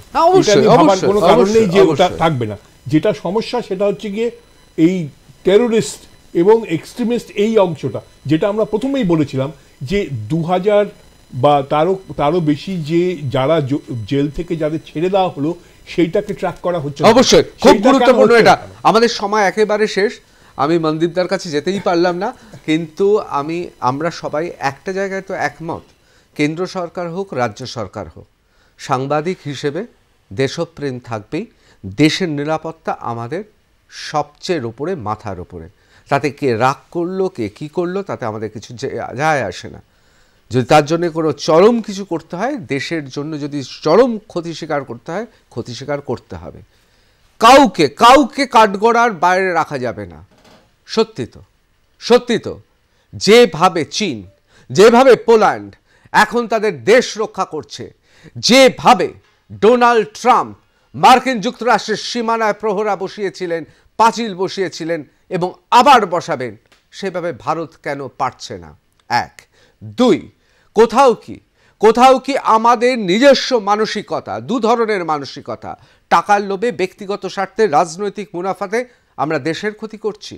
কোনো কারণ নেই যে ওটা থাকবে না। যেটা সমস্যা সেটা হচ্ছে গিয়ে এই টেরোরিস্ট এবং এক্সট্রিমিস্ট এই অংশটা, যেটা আমরা প্রথমেই বলেছিলাম যে 2000 বা তারও বেশি যে যারা জেল থেকে যাদের ছেড়ে দেওয়া হলো সেইটাকে ট্র্যাক করা হচ্ছে। অবশ্যই খুব গুরুত্বপূর্ণ এটা। আমাদের সময় একেবারে শেষ, আমি মনদীপদার কাছে যেতেই পারলাম না, কিন্তু আমরা সবাই একটা জায়গায় তো একমত, কেন্দ্র সরকার হোক রাজ্য সরকার হোক, সাংবাদিক হিসেবে দেশপ্রেম থাকবেই। দেশের নিরাপত্তা আমাদের সবচেয়ে উপরে, মাথার উপরে। তাতে কে রাগ করলো, কে কী করলো, তাতে আমাদের কিছু যায় আসে না। যদি তার জন্য কোনো চরম কিছু করতে হয়, দেশের জন্য যদি চরম ক্ষতি স্বীকার করতে হয়, ক্ষতি স্বীকার করতে হবে। কাউকে কাঠগড়ার বাইরে রাখা যাবে না। সত্যি তো যেভাবে চীন, যেভাবে পোল্যান্ড এখন তাদের দেশ রক্ষা করছে, যেভাবে ডোনাল্ড ট্রাম্প মার্কিন যুক্তরাষ্ট্রের সীমানায় প্রহরা বসিয়েছিলেন, পাঁচিল বসিয়েছিলেন এবং আবার বসাবেন, সেভাবে ভারত কেন পারছে না? 1, 2, কোথাও কি আমাদের নিজস্ব মানসিকতা, 2 ধরনের মানসিকতা, টাকার লোভে, ব্যক্তিগত স্বার্থে, রাজনৈতিক মুনাফাতে আমরা দেশের ক্ষতি করছি।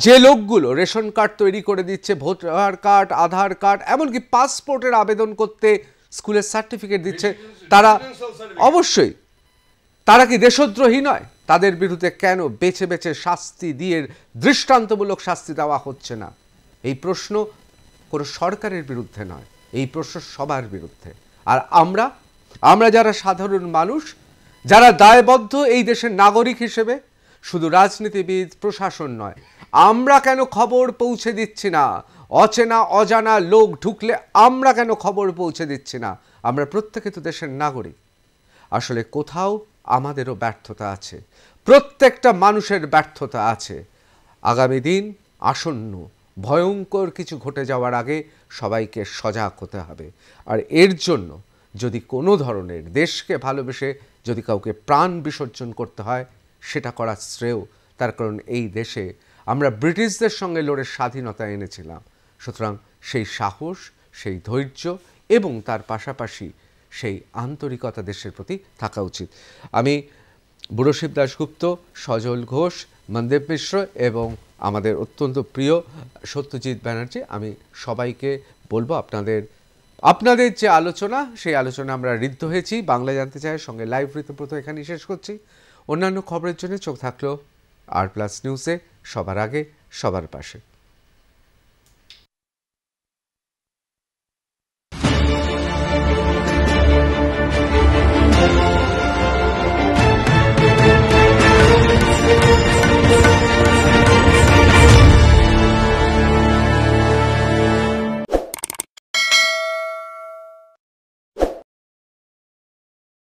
যে লোকগুলো রেশন কার্ড তৈরি করে দিচ্ছে, ভোটার কার্ড, আধার কার্ড, এমনকি পাসপোর্টের আবেদন করতে স্কুলের সার্টিফিকেট দিচ্ছে, তারা অবশ্যই, তারা কি দেশদ্রোহী নয়? তাদের বিরুদ্ধে কেন বেছে বেছে শাস্তি দিয়ে দৃষ্টান্তমূলক শাস্তি দেওয়া হচ্ছে না? এই প্রশ্ন কোনো সরকারের বিরুদ্ধে নয়, এই প্রশ্ন সবার বিরুদ্ধে। আর আমরা যারা সাধারণ মানুষ, যারা দায়বদ্ধ এই দেশের নাগরিক হিসেবে, শুধু রাজনীতিবিদ প্রশাসন নয়, আমরা কেন খবর পৌঁছে দিচ্ছি না? অচেনা অজানা লোক ঢুকলে আমরা কেন খবর পৌঁছে দিচ্ছি না? আমরা প্রত্যেকে তো দেশের নাগরিক। আসলে কোথাও আমাদেরও ব্যর্থতা আছে, প্রত্যেকটা মানুষের ব্যর্থতা আছে। আগামী দিন আসন্ন, ভয়ঙ্কর কিছু ঘটে যাওয়ার আগে সবাইকে সজাগ হতে হবে। আর এর জন্য যদি কোনো ধরনের দেশকে ভালোবেসে যদি কাউকে প্রাণ বিসর্জন করতে হয়, সেটা করা শ্রেয়। তার কারণ এই দেশে আমরা ব্রিটিশদের সঙ্গে লড়ে স্বাধীনতা এনেছিলাম। সুতরাং সেই সাহস, সেই ধৈর্য এবং তার পাশাপাশি সেই আন্তরিকতা দেশের প্রতি থাকা উচিত। আমি বুড়োশিব দাশগুপ্ত, সজল ঘোষ, মনদীপ মিশ্র এবং আমাদের অত্যন্ত প্রিয় সত্যজিৎ ব্যানার্জি, আমি সবাইকে বলবো আপনাদের যে আলোচনা, সেই আলোচনা আমরা ঋদ্ধ হয়েছি। বাংলা জানতে চায়ের সঙ্গে লাইভ ঋতব্রত এখানেই শেষ করছি। অন্যান্য খবরের জন্য চোখ থাকলো আর প্লাস নিউজে, সবার আগে সবার পাশে।